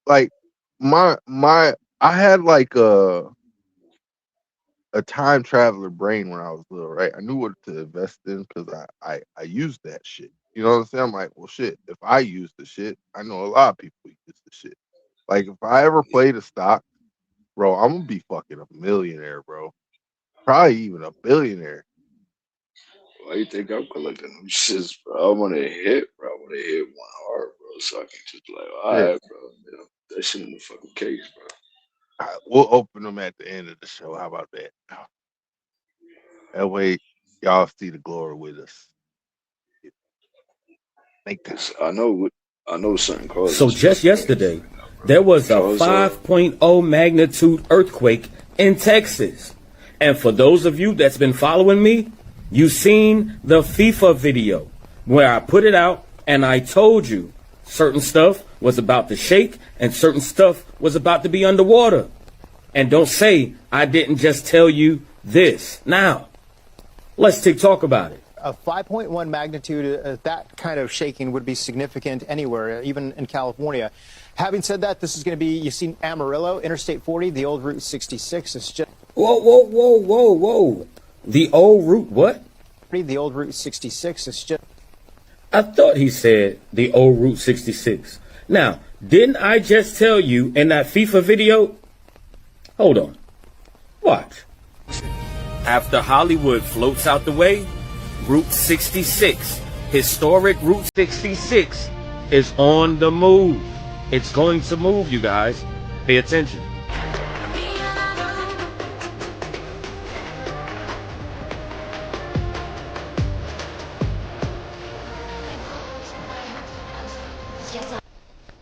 like I had like a time traveler brain when I was little, right? I knew what to invest in because I used that shit. You know what I'm saying? I'm like, well, shit, if I use the shit, I know a lot of people use the shit. Like, if I ever play the stock, bro, I'm gonna be fucking a millionaire, bro. Probably even a billionaire. Why you think I'm collecting them shits, bro? I want to hit, bro. I want to hit one hard, bro, so I can just be like, all right, bro. You know, that shit in the fucking case, bro. All right, we'll open them at the end of the show. How about that? That way, y'all see the glory with us. I know certain causes. So just yesterday, there was a 5.0 magnitude earthquake in Texas. And for those of you that's been following me, you've seen the FIFA video where I put it out and I told you certain stuff was about to shake and certain stuff was about to be underwater. And don't say I didn't just tell you this. Now, let's talk about it. A 5.1 magnitude, that kind of shaking would be significant anywhere, even in California. Having said that, this is going to be, you've seen Amarillo, Interstate 40, the old Route 66. It's just... Whoa. The old Route what? The old Route 66. It's just... I thought he said the old Route 66. Now, didn't I just tell you in that FIFA video? Hold on. Watch. After Hollywood floats out the way, Route 66, historic Route 66, is on the move. It's going to move, you guys. Pay attention.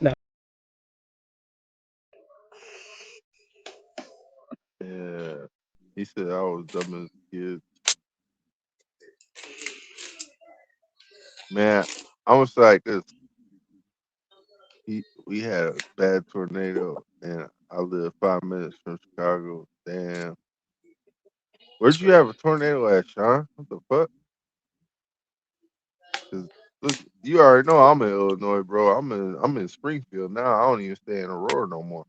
Now, Yeah, he said I was dumb as a kid. Man, I was like this. We had a bad tornado, and I lived 5 minutes from Chicago. Damn, where'd you have a tornado at, Sean? What the fuck? 'Cause look, you already know I'm in Illinois, bro. I'm in Springfield now. I don't even stay in Aurora no more.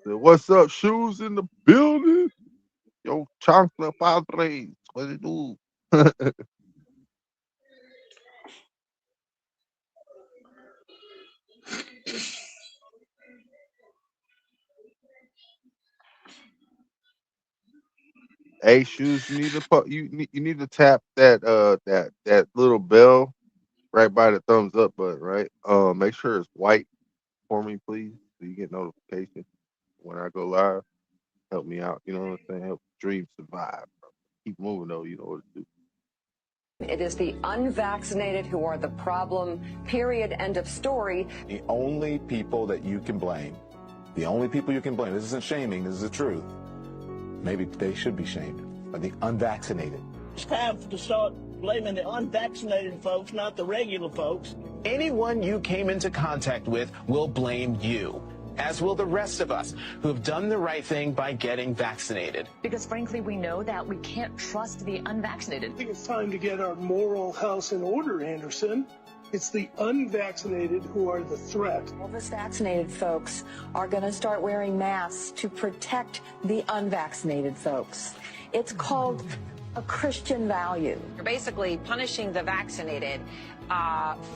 So what's up, shoes in the building? Yo, Chancla Padres, what it do? Hey, shoes, you need to you need to tap that that little bell right by the thumbs up button, right? Make sure it's white for me, please, so you get notification when I go live. Help me out, you know what I'm saying? Help dreams survive, bro. Keep moving though, you know what to do. It is the unvaccinated who are the problem, period, end of story. The only people that you can blame, this isn't shaming, this is the truth. Maybe they should be shamed, are the unvaccinated. It's time to start blaming the unvaccinated folks, not the regular folks. Anyone you came into contact with will blame you, as will the rest of us who have done the right thing by getting vaccinated. Because frankly, we know that we can't trust the unvaccinated. I think it's time to get our moral house in order, Anderson. It's the unvaccinated who are the threat. All of us vaccinated folks are going to start wearing masks to protect the unvaccinated folks. It's called a Christian value. You're basically punishing the vaccinated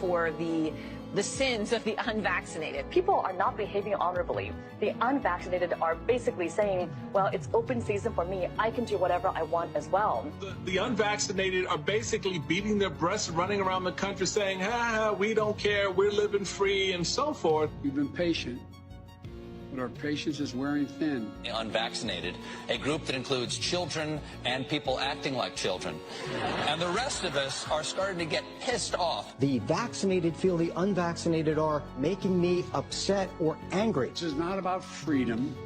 for the sins of the unvaccinated. People are not behaving honorably. The unvaccinated are basically saying, well, it's open season for me. I can do whatever I want as well. The unvaccinated are basically beating their breasts, running around the country saying, we don't care, we're living free, and so forth. We've been patient, but our patience is wearing thin. Unvaccinated, a group that includes children and people acting like children. And the rest of us are starting to get pissed off. The vaccinated feel the unvaccinated are making me upset or angry. This is not about freedom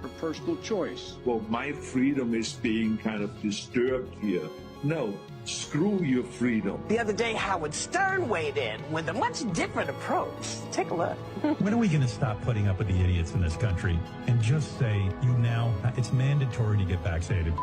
or personal choice. Well, my freedom is being kind of disturbed here. No, screw your freedom. The other day, Howard Stern weighed in with a much different approach. Take a look. When are we going to stop putting up with the idiots in this country and just say, it's mandatory to get vaccinated?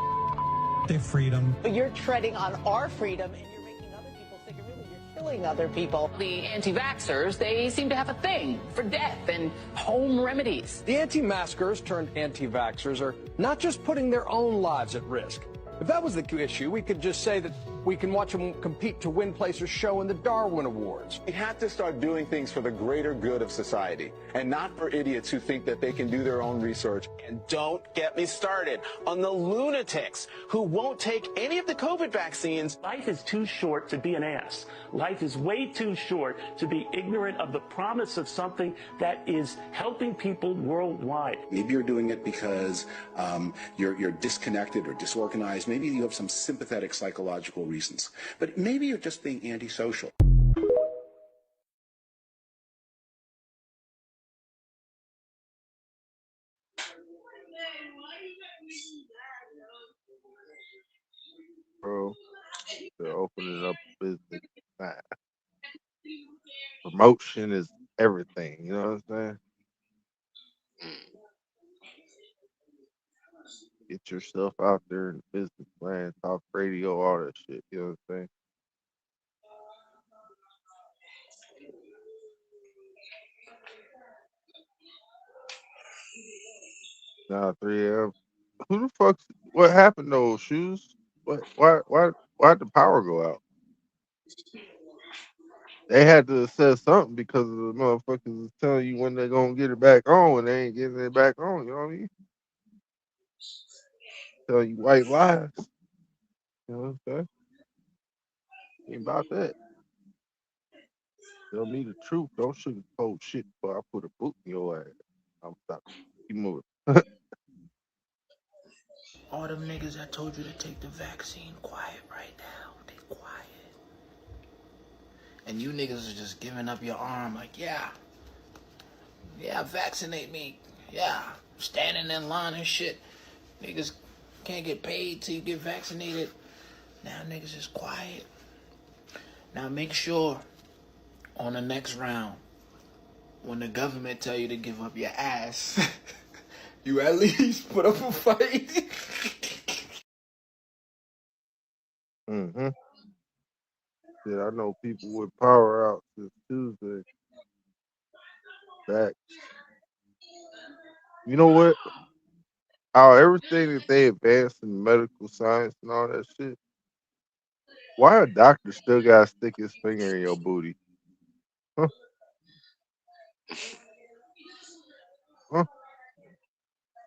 Their freedom. You're treading on our freedom and you're making other people sick, and really you're killing other people. The anti-vaxxers, they seem to have a thing for death and home remedies. The anti-maskers turned anti-vaxxers are not just putting their own lives at risk. If that was the issue, we could just say that we can watch them compete to win place or show in the Darwin Awards. We have to start doing things for the greater good of society and not for idiots who think that they can do their own research. And don't get me started on the lunatics who won't take any of the COVID vaccines. Life is too short to be an ass. Life is way too short to be ignorant of the promise of something that is helping people worldwide. Maybe you're doing it because you're disconnected or disorganized. Maybe you have some sympathetic psychological reasons. But maybe you're just being antisocial. Bro, they're opening up business. Nah. Promotion is everything, you know what I'm saying? Get yourself out there in the business, man. Talk radio, all that shit, you know what I'm saying? Nah, 3M. Who the fuck's what happened to those shoes? Why'd the power go out? They had to have said something because of the motherfuckers is telling you when they're gonna get it back on when they ain't getting it back on, you know what I mean? Telling you white lies. You know what I'm saying? Ain't about that. Tell me the truth. Don't sugarcoat shit before I put a boot in your ass. I'm stopping. Keep moving. All them niggas that told you to take the vaccine, quiet right now. They quiet. And you niggas are just giving up your arm like, yeah, vaccinate me. Yeah, standing in line and shit. Niggas can't get paid till you get vaccinated. Now niggas is quiet. Now make sure on the next round, when the government tell you to give up your ass, you at least put up a fight. Mm-hmm. Yeah, I know people with power out since Tuesday. Back. You know what? How everything that they advanced in medical science and all that shit, why a doctor still gotta stick his finger in your booty? Huh? Huh?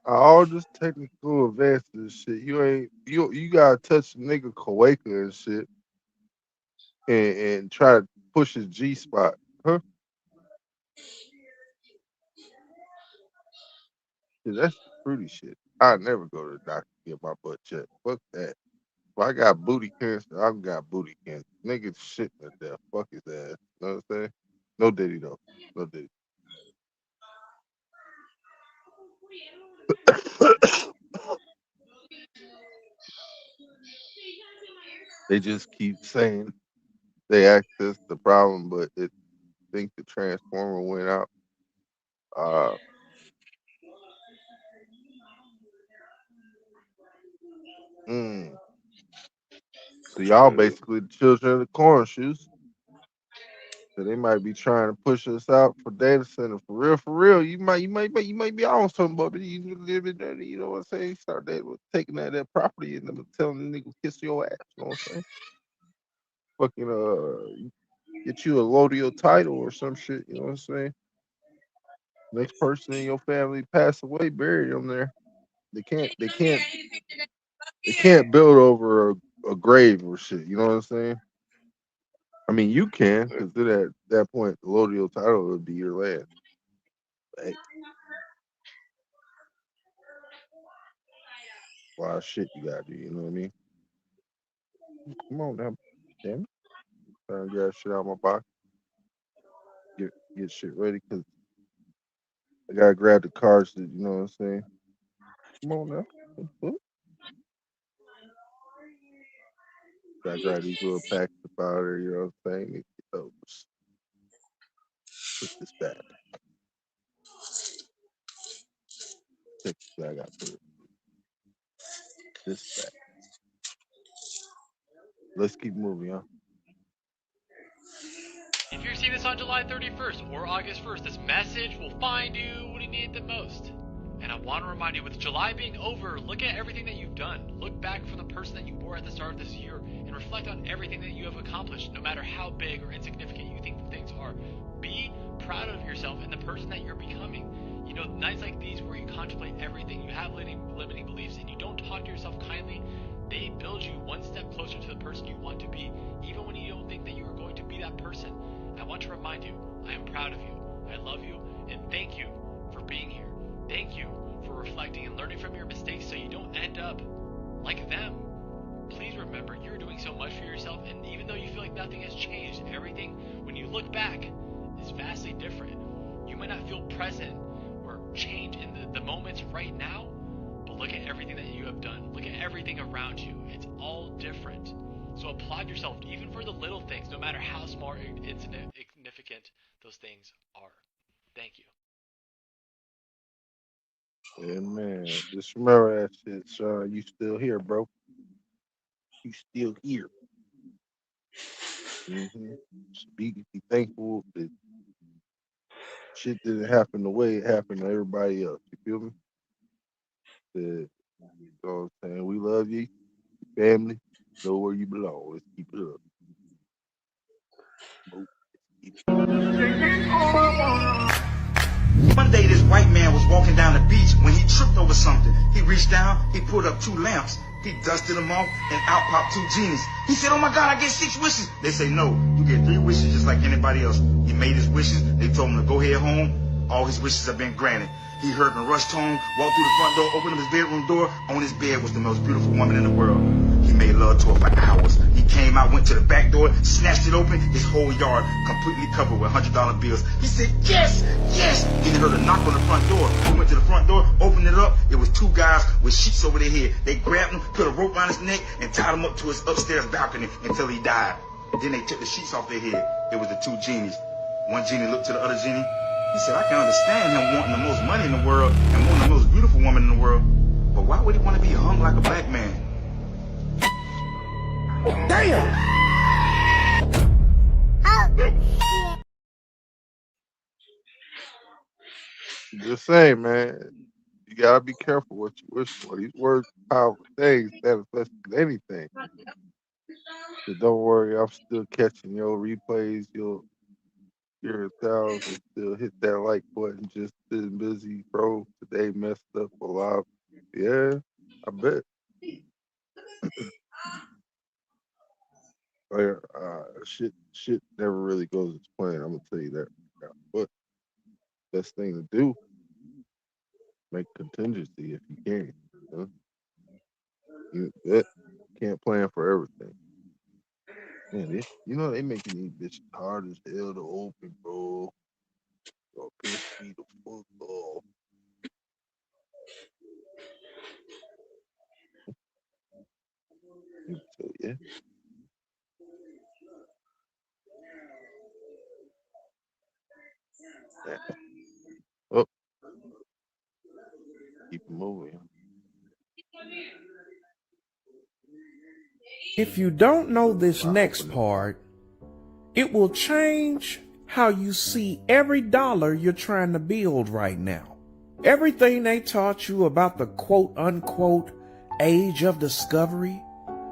All this technical advances and shit. You gotta touch a nigga Kawaka and shit and try to push his G spot. Huh? Yeah, that's the fruity shit. I never go to the doctor to get my butt checked. Fuck that. If I got booty cancer, I've got booty cancer. Niggas shitting to death. Fuck his ass. You know what I'm saying? No diddy though. No diddy. They just keep saying they access the problem, but it think the transformer went out. So y'all basically the children of the corn shoes. So they might be trying to push us out for data center for real. For real, you might be on something, but you live in there. You know what I'm saying? Start taking that property and them telling the nigga kiss your ass. You know what I'm saying? Fucking Get you a Lodial title or some shit. You know what I'm saying? Next person in your family pass away, bury them there. They can't build over a grave or shit. You know what I'm saying? I mean, you can, because at that point, the Lodial title would be your last. Hey, a lot of shit you gotta do. You know what I mean? Come on now, damn it! Trying to grab shit out of my box. Get shit ready, because I gotta grab the cards. That, you know what I'm saying? Come on now. Gotta grab these little packs of powder. You know what I'm saying? Get those. Put this back. Take this bag. I put it this back. Let's keep moving, y'all. If you're seeing this on July 31st or August 1st, this message will find you when you need it the most. And I want to remind you, with July being over, look at everything that you've done. Look back for the person that you were at the start of this year and reflect on everything that you have accomplished, no matter how big or insignificant you think things are. Be proud of yourself and the person that you're becoming. You know, nights like these where you contemplate everything, you have limiting beliefs, and you don't talk to yourself kindly, they build you one step closer to the person you want to be, even when you don't think that you are going to be that person. I want to remind you, I am proud of you, I love you, and thank you for being here. Thank you for reflecting and learning from your mistakes so you don't end up like them. Please remember, you're doing so much for yourself, and even though you feel like nothing has changed, everything, when you look back, is vastly different. You might not feel present or change in the moments right now, but look at everything that you have done. Look at everything around you. It's all different. So applaud yourself, even for the little things, no matter how small or insignificant those things are. Thank you. Yeah, man. Just remember that shit, Sean. You still here, bro. You still here. Be thankful that shit didn't happen the way it happened to everybody else. You feel me? You know what I'm saying? We love you. Family. Know where you belong. Let's keep it up. One day, this white man was walking down the beach when he tripped over something. He reached down, he pulled up 2 lamps, he dusted them off, and out popped 2 genies. He said, "Oh my God, I get 6 wishes." They say, "No, you get 3 wishes just like anybody else." He made his wishes. They told him to go head home. All his wishes have been granted. He heard them rush home, walked through the front door, opened up his bedroom door. On his bed was the most beautiful woman in the world. He made love to her for hours. He came out, went to the back door, snatched it open. His whole yard completely covered with $100 bills. He said, "Yes, yes." Then he heard a knock on the front door. He went to the front door, opened it up. It was 2 guys with sheets over their head. They grabbed him, put a rope around his neck, and tied him up to his upstairs balcony until he died. Then they took the sheets off their head. It was the 2 genies. One genie looked to the other genie. He said, "I can understand him wanting the most money in the world and wanting the most beautiful woman in the world. But why would he want to be hung like a black man?" Damn! Just saying, man. You gotta be careful what you wish for. These words are powerful things, manifest anything. So don't worry, I'm still catching your replays. You'll hear 1,000. Still hit that like button. Just been busy, bro. Today messed up a lot. Yeah, I bet. Shit never really goes as planned. I'm gonna tell you that. But best thing to do, make contingency if you can. You can't plan for everything. Man, they making these bitches hard as hell to open, bro. Gonna piss me the fuck off. So yeah. Oh, keep it moving. If you don't know this next part, it will change how you see every dollar you're trying to build right now. Everything they taught you about the quote-unquote age of discovery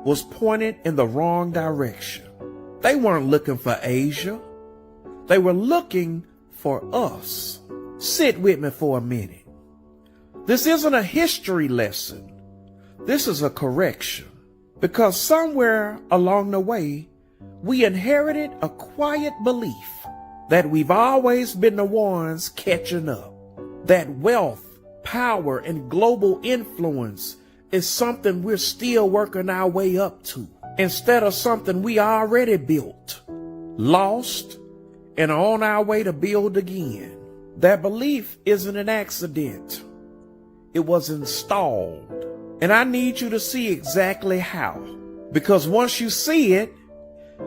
was pointed in the wrong direction. They weren't looking for Asia. They were looking for us. Sit with me for a minute. This isn't a history lesson. This is a correction. Because somewhere along the way, we inherited a quiet belief that we've always been the ones catching up. That wealth, power, and global influence is something we're still working our way up to, instead of something we already built, lost, and are on our way to build again. That belief isn't an accident. It was installed. And I need you to see exactly how. Because once you see it,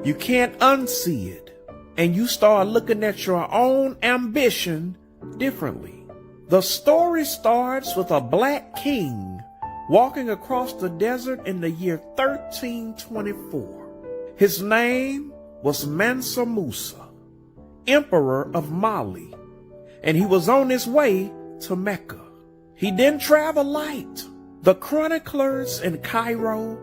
you can't unsee it. And you start looking at your own ambition differently. The story starts with a black king walking across the desert in the year 1324. His name was Mansa Musa, emperor of Mali, and he was on his way to Mecca. He didn't travel light. The chroniclers in Cairo,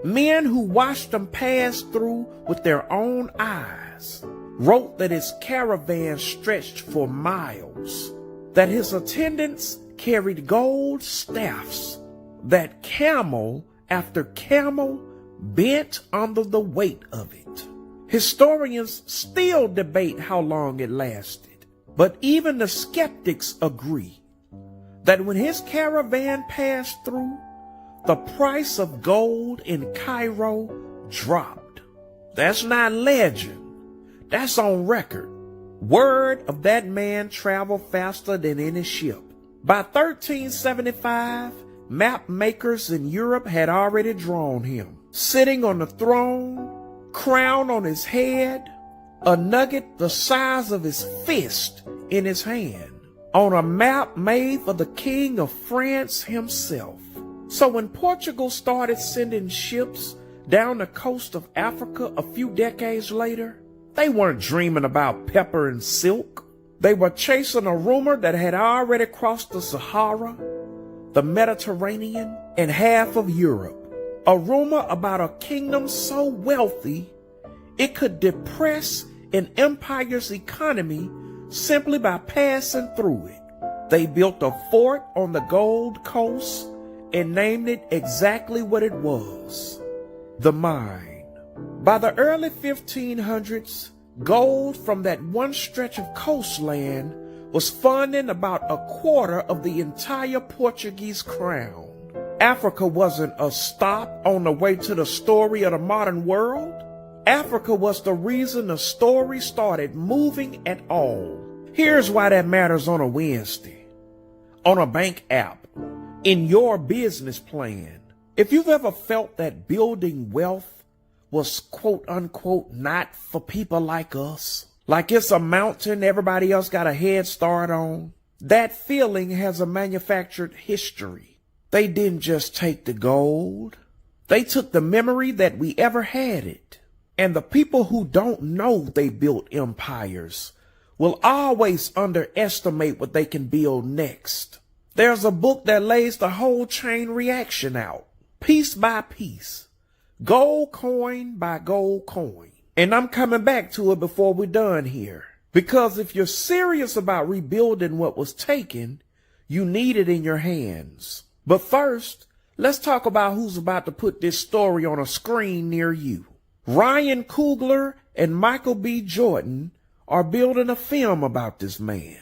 men who watched him pass through with their own eyes, wrote that his caravan stretched for miles, that his attendants carried gold staffs, that camel after camel bent under the weight of it. Historians still debate how long it lasted, but even the skeptics agree that when his caravan passed through, the price of gold in Cairo dropped. That's not legend. That's on record. Word of that man traveled faster than any ship. By 1375, map makers in Europe had already drawn him, sitting on the throne, crown on his head, a nugget the size of his fist in his hand, on a map made for the King of France himself. So when Portugal started sending ships down the coast of Africa a few decades later, they weren't dreaming about pepper and silk. They were chasing a rumor that had already crossed the Sahara, the Mediterranean, and half of Europe. A rumor about a kingdom so wealthy it could depress an empire's economy simply by passing through it. They built a fort on the Gold Coast and named it exactly what it was, the mine. By the early 1500s, gold from that one stretch of coastland was funding about a quarter of the entire Portuguese crown. Africa wasn't a stop on the way to the story of the modern world. Africa was the reason the story started moving at all. Here's why that matters on a Wednesday, on a bank app, in your business plan. If you've ever felt that building wealth was quote unquote not for people like us, like it's a mountain everybody else got a head start on, that feeling has a manufactured history. They didn't just take the gold, they took the memory that we ever had it. And the people who don't know they built empires will always underestimate what they can build next. There's a book that lays the whole chain reaction out, piece by piece, gold coin by gold coin. And I'm coming back to it before we're done here. Because if you're serious about rebuilding what was taken, you need it in your hands. But first, let's talk about who's about to put this story on a screen near you. Ryan Coogler and Michael B. Jordan are building a film about this man,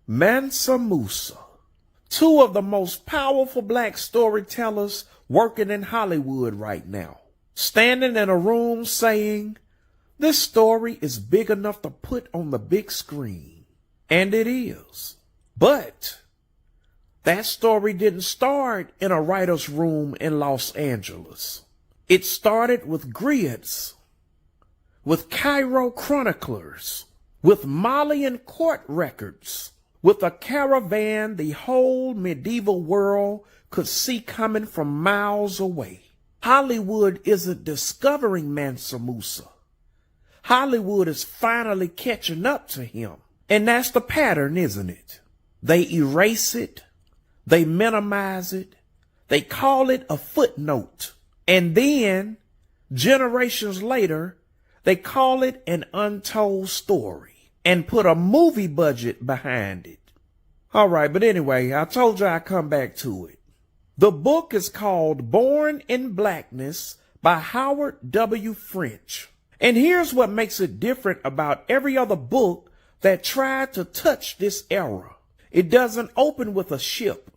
Mansa Musa. Two of the most powerful black storytellers working in Hollywood right now, standing in a room saying, this story is big enough to put on the big screen. And it is. But that story didn't start in a writer's room in Los Angeles. It started with grids, with Cairo chroniclers, with Malian court records, with a caravan the whole medieval world could see coming from miles away. Hollywood isn't discovering Mansa Musa. Hollywood is finally catching up to him. And that's the pattern, isn't it? They erase it, they minimize it, they call it a footnote. And then, generations later, They call it an untold story and put a movie budget behind it. All right, but anyway, I told you I'd come back to it. The book is called Born in Blackness by Howard W. French. And here's what makes it different about every other book that tried to touch this era. It doesn't open with a ship.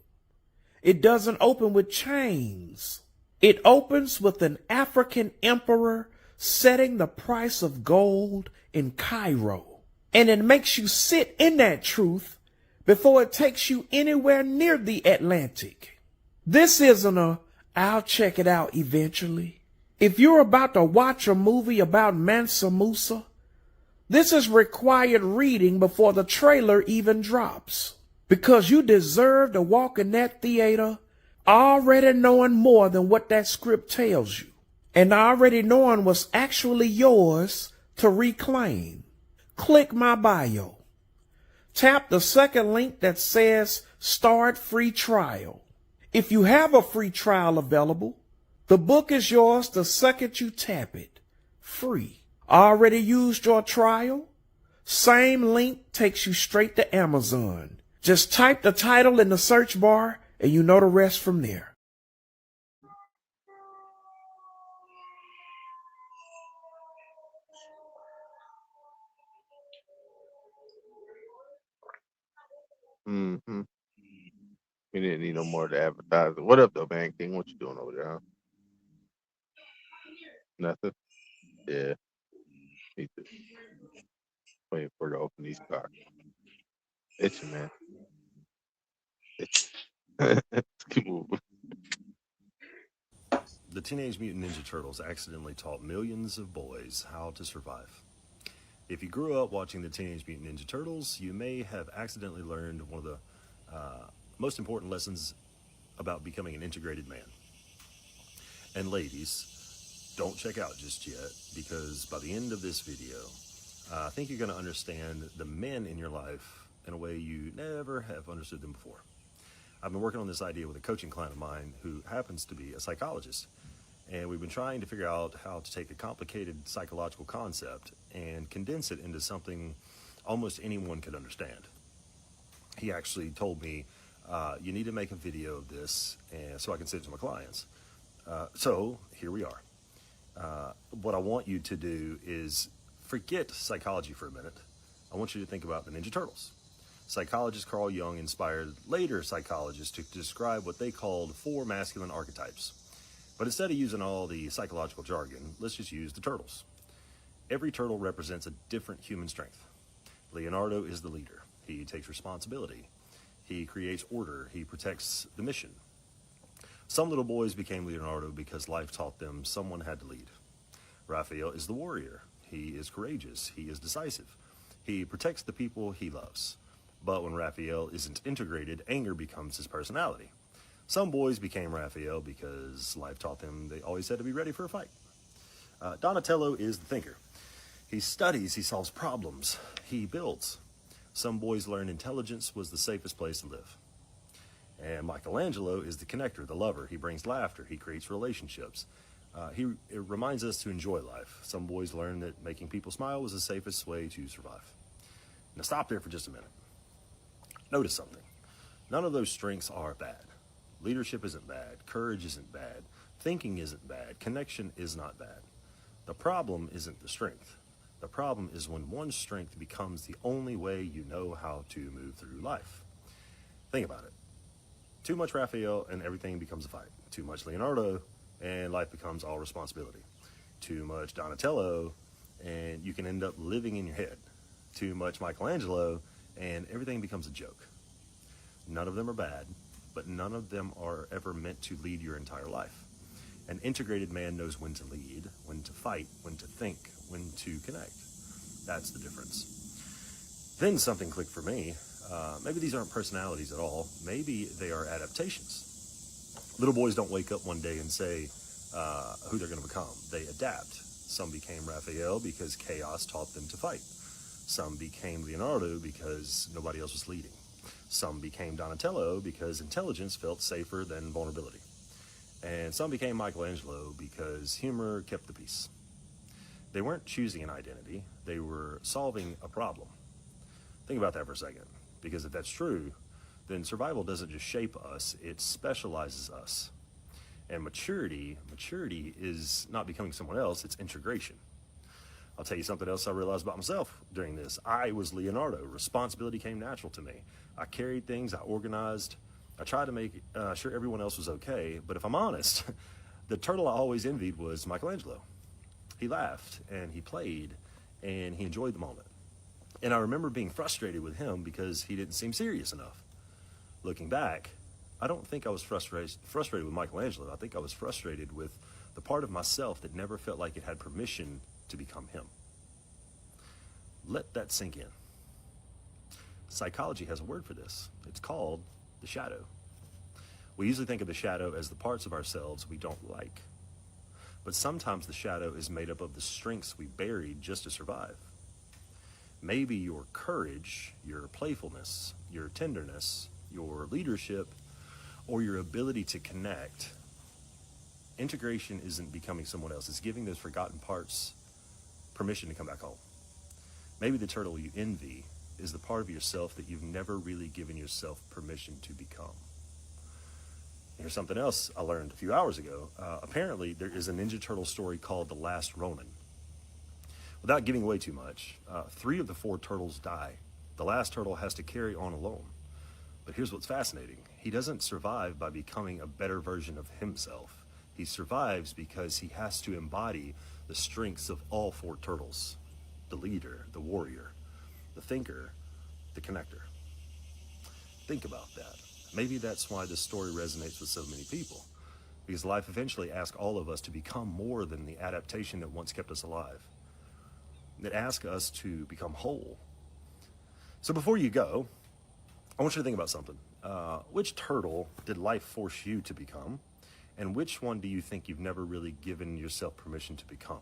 It doesn't open with chains. It opens with an African emperor setting the price of gold in Cairo. And it makes you sit in that truth before it takes you anywhere near the Atlantic. This isn't a, I'll check it out eventually. If you're about to watch a movie about Mansa Musa, this is required reading before the trailer even drops. Because you deserve to walk in that theater already knowing more than what that script tells you. And already knowing what's actually yours to reclaim. Click my bio. Tap the second link that says Start Free Trial. If you have a free trial available, the book is yours the second you tap it. Free. Already used your trial? Same link takes you straight to Amazon. Just type the title in the search bar and you know the rest from there. Mm-hmm. We didn't need no more of the advertising. What up, though, man? King, what you doing over there? Huh? Nothing? Yeah. Me too. Waiting for her to open these cars. Itching, man. Itching. Let's keep moving. The Teenage Mutant Ninja Turtles accidentally taught millions of boys how to survive. If you grew up watching the Teenage Mutant Ninja Turtles, you may have accidentally learned one of the most important lessons about becoming an integrated man. And ladies, don't check out just yet, because by the end of this video, I think you're going to understand the men in your life in a way you never have understood them before. I've been working on this idea with a coaching client of mine who happens to be a psychologist. And we've been trying to figure out how to take a complicated psychological concept and condense it into something almost anyone could understand. He actually told me, you need to make a video of this and so I can send it to my clients. So here we are. What I want you to do is forget psychology for a minute. I want you to think about the Ninja Turtles. Psychologist Carl Jung inspired later psychologists to describe what they called 4 masculine archetypes. But instead of using all the psychological jargon, let's just use the turtles. Every turtle represents a different human strength. Leonardo is the leader. He takes responsibility. He creates order. He protects the mission. Some little boys became Leonardo because life taught them someone had to lead. Raphael is the warrior. He is courageous. He is decisive. He protects the people he loves. But when Raphael isn't integrated, anger becomes his personality. Some boys became Raphael because life taught them they always had to be ready for a fight. Donatello is the thinker. He studies, he solves problems, he builds. Some boys learned intelligence was the safest place to live. And Michelangelo is the connector, the lover. He brings laughter, he creates relationships. It reminds us to enjoy life. Some boys learned that making people smile was the safest way to survive. Now stop there for just a minute. Notice something. None of those strengths are bad. Leadership isn't bad. Courage isn't bad. Thinking isn't bad. Connection is not bad. The problem isn't the strength. The problem is when one strength becomes the only way you know how to move through life. Think about it. Too much Raphael and everything becomes a fight. Too much Leonardo and life becomes all responsibility. Too much Donatello and you can end up living in your head. Too much Michelangelo and everything becomes a joke. None of them are bad, but none of them are ever meant to lead your entire life. An integrated man knows when to lead, when to fight, when to think, when to connect. That's the difference. Then something clicked for me. Maybe these aren't personalities at all. Maybe they are adaptations. Little boys don't wake up one day and say who they're going to become. They adapt. Some became Raphael because chaos taught them to fight. Some became Leonardo because nobody else was leading. Some became Donatello because intelligence felt safer than vulnerability. And some became Michelangelo because humor kept the peace. They weren't choosing an identity, they were solving a problem. Think about that for a second, because if that's true, then survival doesn't just shape us, it specializes us. And maturity is not becoming someone else, it's integration. I'll tell you something else I realized about myself during this. I was Leonardo. Responsibility came natural to me. I carried things, I organized, I tried to make sure everyone else was okay, but if I'm honest, the turtle I always envied was Michelangelo. He laughed and he played and he enjoyed the moment. And I remember being frustrated with him because he didn't seem serious enough. Looking back, I don't think I was frustrated with Michelangelo. I think I was frustrated with the part of myself that never felt like it had permission to become him. Let that sink in. Psychology has a word for this. It's called the shadow. We usually think of the shadow as the parts of ourselves we don't like. But sometimes the shadow is made up of the strengths we buried just to survive. Maybe your courage, your playfulness, your tenderness, your leadership, or your ability to connect. Integration isn't becoming someone else. It's giving those forgotten parts permission to come back home. Maybe the turtle you envy is the part of yourself that you've never really given yourself permission to become. Here's something else I learned a few hours ago. Apparently, there is a Ninja Turtle story called The Last Ronin. Without giving away too much, 3 of the 4 turtles die. The last turtle has to carry on alone. But here's what's fascinating. He doesn't survive by becoming a better version of himself. He survives because he has to embody the strengths of all 4 turtles. The leader, the warrior, the thinker, the connector. Think about that. Maybe that's why this story resonates with so many people. Because life eventually asks all of us to become more than the adaptation that once kept us alive. It asks us to become whole. So before you go, I want you to think about something. Which turtle did life force you to become? And which one do you think you've never really given yourself permission to become?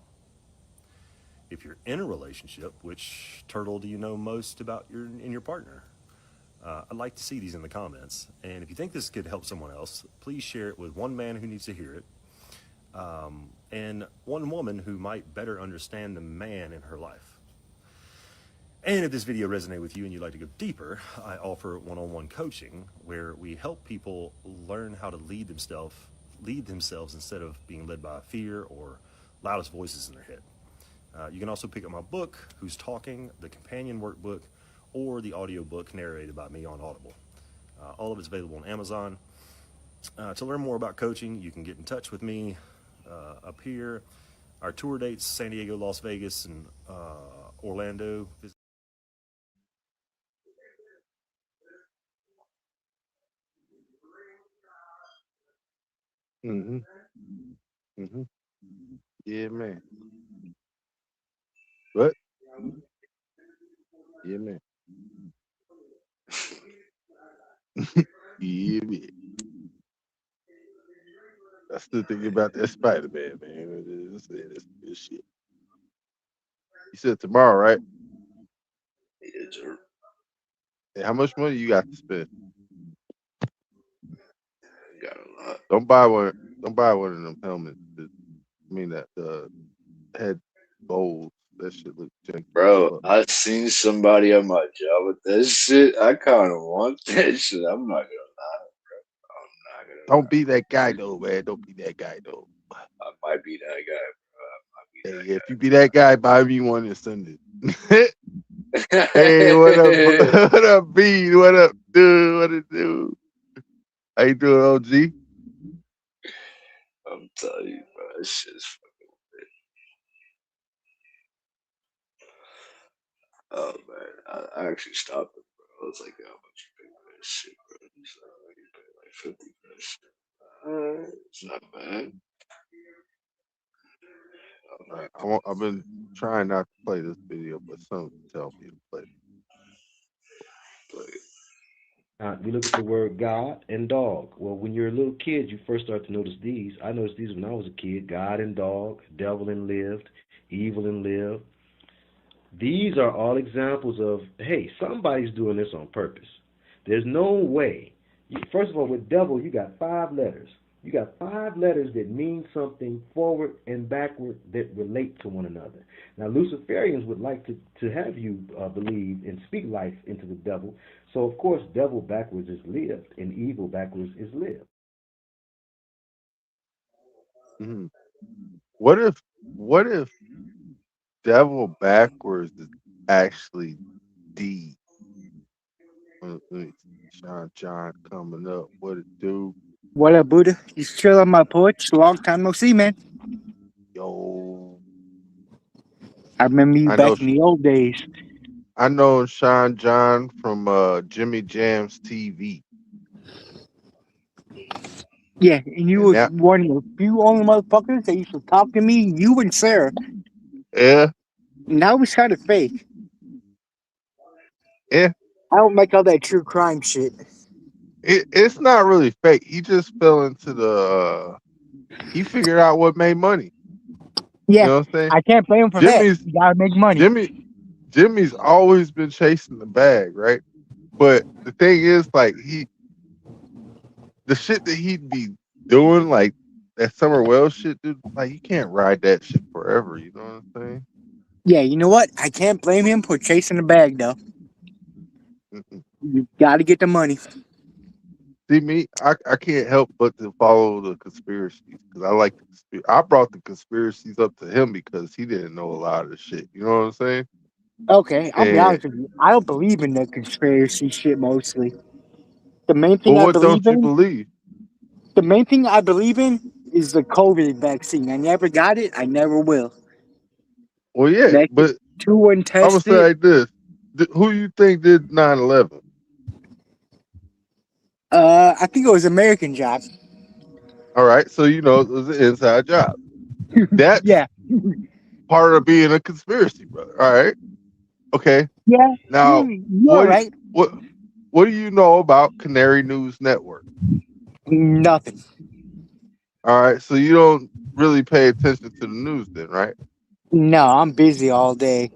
If you're in a relationship, which turtle do you know most about in your partner? I'd like to see these in the comments. And if you think this could help someone else, please share it with one man who needs to hear it, and one woman who might better understand the man in her life. And if this video resonated with you and you'd like to go deeper, I offer one-on-one coaching where we help people learn how to lead themselves instead of being led by fear or loudest voices in their head. You can also pick up my book, Who's Talking, the companion workbook, or the audio book narrated by me on Audible. All of it's available on Amazon. To learn more about coaching, you can get in touch with me up here. Our tour dates, San Diego, Las Vegas, and Orlando. Yeah, man. What? Yeah, man. Yeah, man. I still thinking about that Spider-Man, man. That's good shit. You said tomorrow, right? Yeah, sir. Hey, how much money you got to spend? Got a lot. Don't buy one. Don't buy one of them helmets. I mean that the head bowls. That shit look janky. Bro, I seen somebody on my job with that shit. I kind of want that shit. I'm not gonna lie, bro. I'm not gonna Don't be that guy though, man. Don't be that guy though. I might be that guy, bro. I might be Hey, that if you be that guy, buy me one and send it. guy. Hey, what up? What up, B? What up, dude? What it do? How you doing, OG? I'm telling you, bro. That shit's fucking weird. Oh man, I actually stopped it, bro. I was like, how much you pay for this shit, bro? So you pay like 50 for this shit. It's not bad. I've been trying not to play this video, but some tell me to play. We look at the word God and dog. Well, when you're a little kid, you first start to notice these. I noticed these when I was a kid. God and dog, devil and lived, evil and lived. These are all examples of, hey, somebody's doing this on purpose. There's no way. First of all, with devil, you got 5 letters. You got 5 letters that mean something forward and backward that relate to one another. Now, Luciferians would like to have you believe and speak life into the devil. So, of course, devil backwards is lived, and evil backwards is lived. Mhm. What if devil backwards is actually D? Let me see. Sean John coming up. What it do? What up, Buddha? Just chill on my porch. Long time no see, man. Yo, I remember you I know. back in the old days. I know Sean John from Jimmy Jam's TV, Yeah, and you and was that one of the few only motherfuckers that used to talk to me, you and Sarah. yeah, And that was kind of fake. yeah. I don't like all that true crime shit. It's not really fake. He just fell into the. He figured out what made money. You Yeah, know what I'm saying? I can't blame him for that. Jimmy's You gotta make money. Jimmy's always been chasing the bag, right? But the thing is, like the shit that he'd be doing, like that Summer Wells shit, dude. Like you can't ride that shit forever. You know what I'm saying? Yeah, you know what? I can't blame him for chasing the bag, though. Mm-mm. You gotta get the money. See me, I can't help but to follow the conspiracies because I like the I brought the conspiracies up to him because he didn't know a lot of the shit. You know what I'm saying? Okay, I'll be And honest with you. I don't believe in the conspiracy shit mostly. The main well, thing I what believe don't you in, believe? the main thing I believe in is the COVID vaccine. I never got it. I never will. Well, yeah, That's but too I'm gonna say untested. like this: who you think did 9/11? I think it was American Job. All right, so you know it was an inside job. That's Yeah, part of being a conspiracy, brother. All right, okay. yeah, Now, you are right. what what do you know about Canary News Network? Nothing. All right, so you don't really pay attention to the news, then, right? No, I'm busy all day.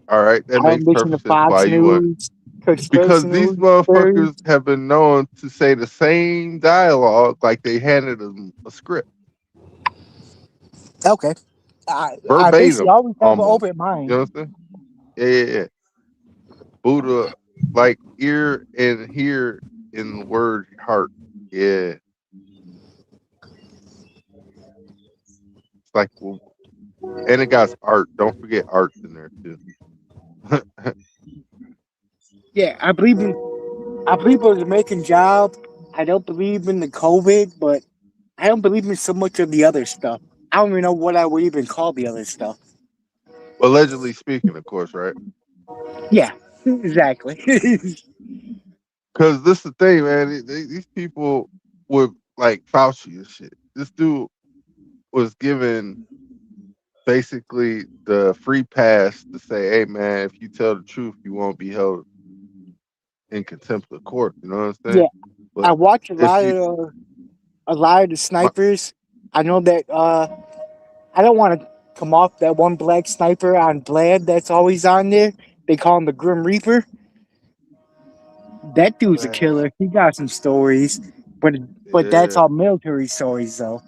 All right, that I don't makes listen to perfect sense. Why Fox you want? News, conspiracy Because these news, theories. motherfuckers have been known to say the same dialogue like they handed them a script, Okay. I basically verbatim, always have an almost. open You know mind. what I'm saying? Yeah, yeah, yeah. Buddha, like ear and hear in the word heart. Yeah, it's like, well, and it got art. Don't forget art's in there too. Yeah, I believe it was American Job. I don't believe in the COVID, but I don't believe in so much of the other stuff. I don't even know what I would even call the other stuff. Allegedly speaking, of course, right? Yeah, exactly. Because this the thing, man. These people with like Fauci and shit. This dude was given basically the free pass to say, "Hey, man, if you tell the truth, you won't be held in contempt of court." You know what I'm saying? Yeah, I But watch if you, a lot of the my, snipers. I know that I don't want to come off that one black sniper on Blad that's always on there. They call him the Grim Reaper. That dude's a man, killer. He got some stories, but that's yeah. all military stories though.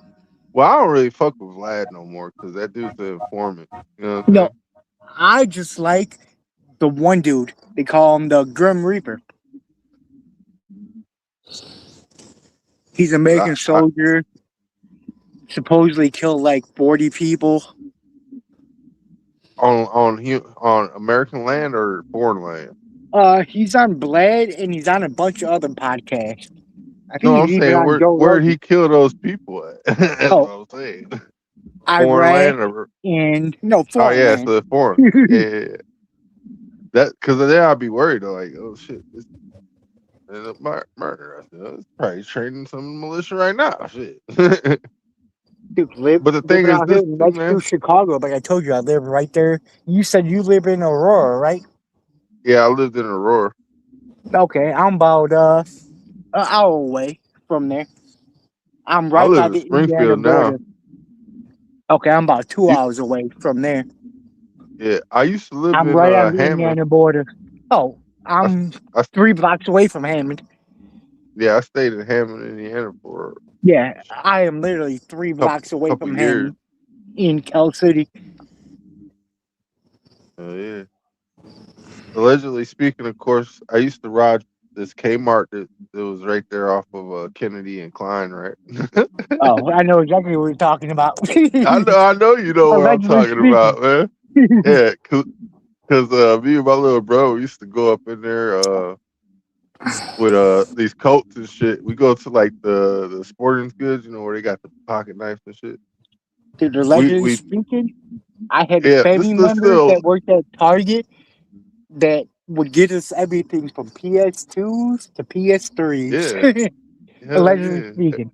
Well, I don't really fuck with Vlad no more because that dude's an informant. You know what I'm No, saying? I just like the one dude. They call him the Grim Reaper. He's an 'Cause American soldier. Supposedly killed like 40 people. on American land or foreign land. He's on Bled and he's on a bunch of other podcasts. I think No, I'm he's even saying on Joe where Rogan. he killed those people at. That's what Oh, I'm saying. Foreign Iraq land or and no oh foreign yeah, land. so foreign. Yeah, yeah, yeah. That because then I'd be worried. Like, oh shit, this ended up murder. I said, oh, it's probably training some militia right now. Shit. Dude, But the thing living is out here this too, next to man. Chicago. Like I told you, I live right there. You said you live in Aurora, right? Yeah, I lived in Aurora. Okay, I'm about an hour away from there. I'm I right live by in the Indiana Springfield now. border. Okay, I'm about 2 You, hours away from there. yeah, I used to live I'm in right on the Hammond. Indiana border. Oh, I, I'm I, 3 blocks away from Hammond. Yeah, I stayed in Hammond, Indiana for Yeah, I am literally 3 blocks away couple from years. him in Cal City. Oh yeah. Allegedly speaking, of course, I used to ride this Kmart that was right there off of Kennedy and Klein, right? Oh, I know exactly what you're talking about. I know you know what I'm Allegedly talking speaking. about, man. Yeah, cause me and my little bro used to go up in there with these coats and shit. We go to like the sporting goods, you know, where they got the pocket knives and shit. Dude, We allegedly we speaking, I had yeah, family this is members still that worked at Target that would get us everything from PS2s to yeah, PS3s. hell Allegedly yeah. speaking.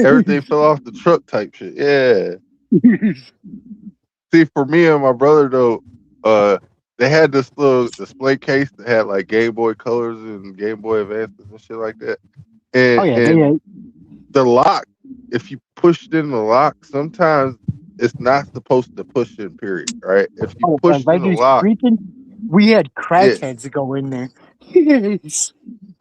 Everything fell off the truck type shit. Yeah. See, for me and my brother though, uh, they had this little display case that had like Game Boy Colors and Game Boy Advances and shit like that. Oh And yeah, and the lock, if you pushed in the lock, sometimes it's not supposed to push in. Period. Right? If you pushed in the allegedly lock, speaking, we had yeah. crackheads go in there.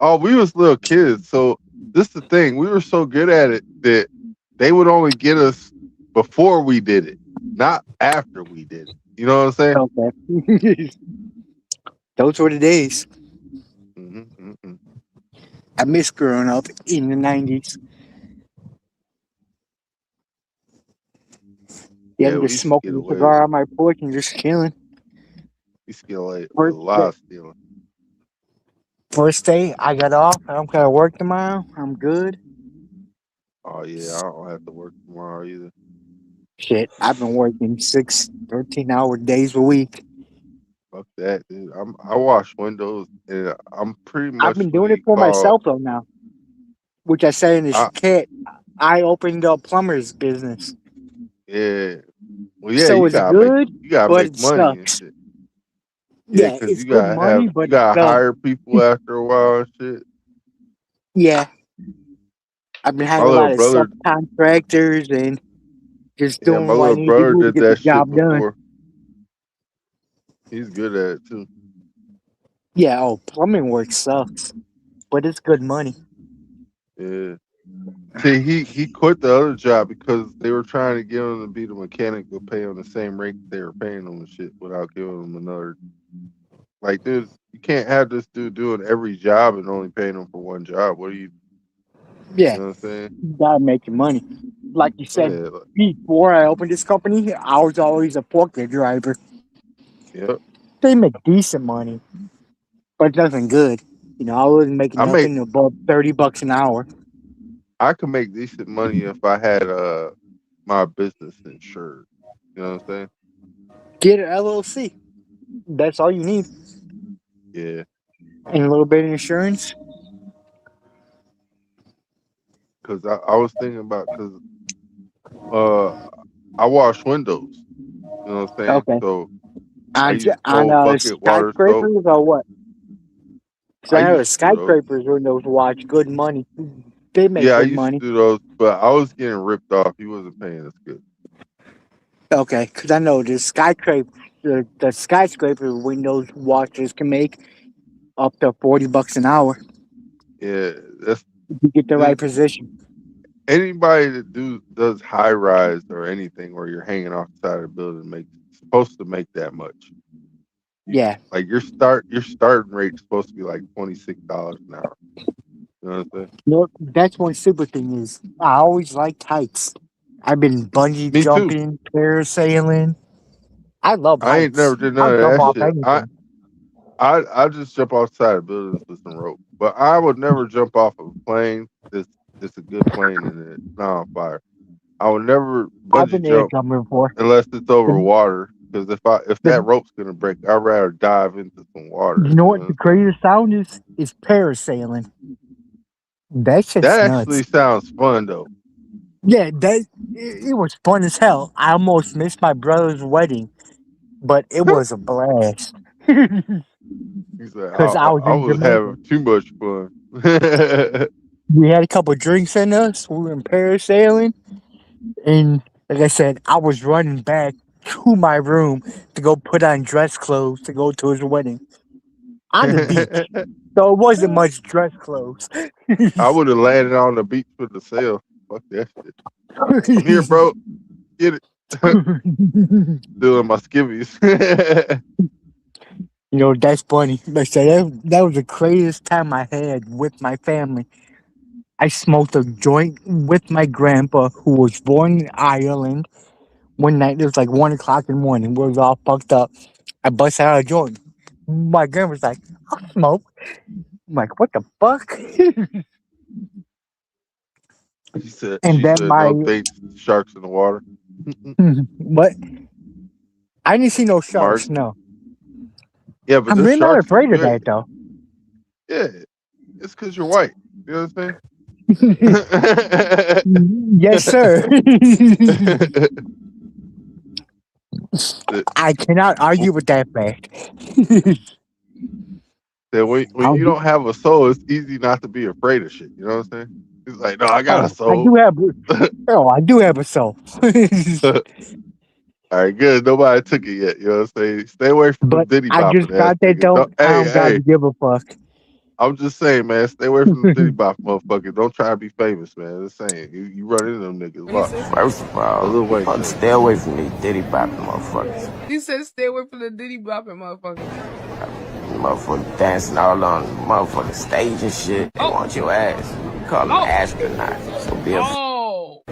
Oh, we was little kids, so this is the thing. We were so good at it that they would only get us before we did it, not after we did it. You know what I'm saying? Okay. Those were the days. Mm-hmm. I miss growing up in the 90s. Yeah, Yeah, I'm we just used to get smoking a away cigar with on my porch and just chilling. we used to get away with a First lot day, of stealing. first day I got off. I don't gotta work tomorrow. I'm good. Oh yeah, I don't have to work tomorrow either. Shit, I've been working 13-hour days a week. Fuck that, dude. I wash windows and I'm pretty I've much been what doing it you for call myself though now, which I said in the I skit. I opened a plumber's business, yeah. Well yeah, so it's good, you gotta but make it money and sucks. shit. Yeah, Yeah, cause it's good money, you but it gotta sucks. hire people after a while and shit. Yeah, I've been My having a little lot of brother subcontractors and just yeah, my doing what I little need to brother do to did get the that shit job done. before. He's good at it too. Yeah, oh, plumbing work sucks, but it's good money. Yeah. See, he quit the other job because they were trying to get him to be the mechanic, but pay him the same rate they were paying him and shit without giving him another. Like, dude, you can't have this dude doing every job and only paying him for one job. What are you? Yeah, You know what I'm saying? you gotta make your money. Like you said, Yeah, before I opened this company, I was always a forklift driver. yep. They make decent money, but nothing good. You know, I wasn't making I make nothing above $30 an hour. I could make decent money if I had my business insured. You know what I'm saying? Get an LLC. That's all you need, Yeah, and a little bit of insurance. because I was thinking about because uh I wash windows. You know what I'm saying? Okay, So I on use on cold bucket water soap. skyscrapers or what? Because I I know the used to do those. skyscrapers windows watch good money. They make Yeah, I good used to money. do those, but I was getting ripped off. He wasn't paying us good. Okay, because I know the skyscraper windows watchers can make up to $40 an hour Yeah, that's if you get the this, right position. anybody that does high rise or anything where you're hanging off the side of the building makes supposed to make that much. Yeah. Like your starting rate's supposed to be like $26 an hour. You know what I'm saying? No, that's one super thing is I always liked heights. I've been bungee Me too. jumping, parasailing. I love I ain't never heights. did I'll none of jump that off shit. anything. I just jump off the side of buildings with some rope. But I would never jump off of a plane that's a good plane and it's not on fire. I would never I've bungee been air jump jumping before. unless it's over The, water. Because if that the, rope's gonna break, I'd rather dive into some water. you know You know what what the I'm saying? craziest sound is? Is parasailing. That That shit's nuts. actually sounds fun though. Yeah, it was fun as hell. I almost missed my brother's wedding, but it was a blast. He's like, Because I was I in was having Jamaica. too much fun. We had a couple drinks in us. We were in parasailing. And like I said, I was running back to my room to go put on dress clothes to go to his wedding. on the beach, so it wasn't much dress clothes. I would have landed on the beach with the sail. Fuck that shit. I'm here, bro. Get it. Still in my skivvies. You know, that's funny. Like I said, that was the craziest time I had with my family. I smoked a joint with my grandpa, who was born in Ireland. One night, it was like 1 o'clock in the morning. We was all fucked up. I bust out a joint. My grandpa's like, I'll smoke. I'm like, what the fuck? And She then said my, no thanks to sharks in the water. but I didn't see no sharks, Mark. no. Yeah, but I'm there's really not sharks. afraid of that, though. Yeah, it's because you're white. You know what I'm saying? Yes, sir. I cannot argue with that fact. That when you don't have a soul, it's easy not to be afraid of shit. You know what I'm saying? He's like, no, I got a I soul. do have, I do have a soul. All right, good. Nobody took it yet. You know what I'm saying? Stay away from the But Diddy I bopping just ass got that niggas. though. I don't gotta Hey, give a fuck. I'm just saying, man. Stay away from the Diddy bop motherfuckers. Don't try to be famous, man. Just saying. You run into them niggas. Watch. First of all, stay away from these Diddy bopping motherfuckers. You said stay away from the Diddy bopping motherfuckers. Motherfuckers dancing all on the motherfucking stage and shit. They want your ass. Call them astronauts. So be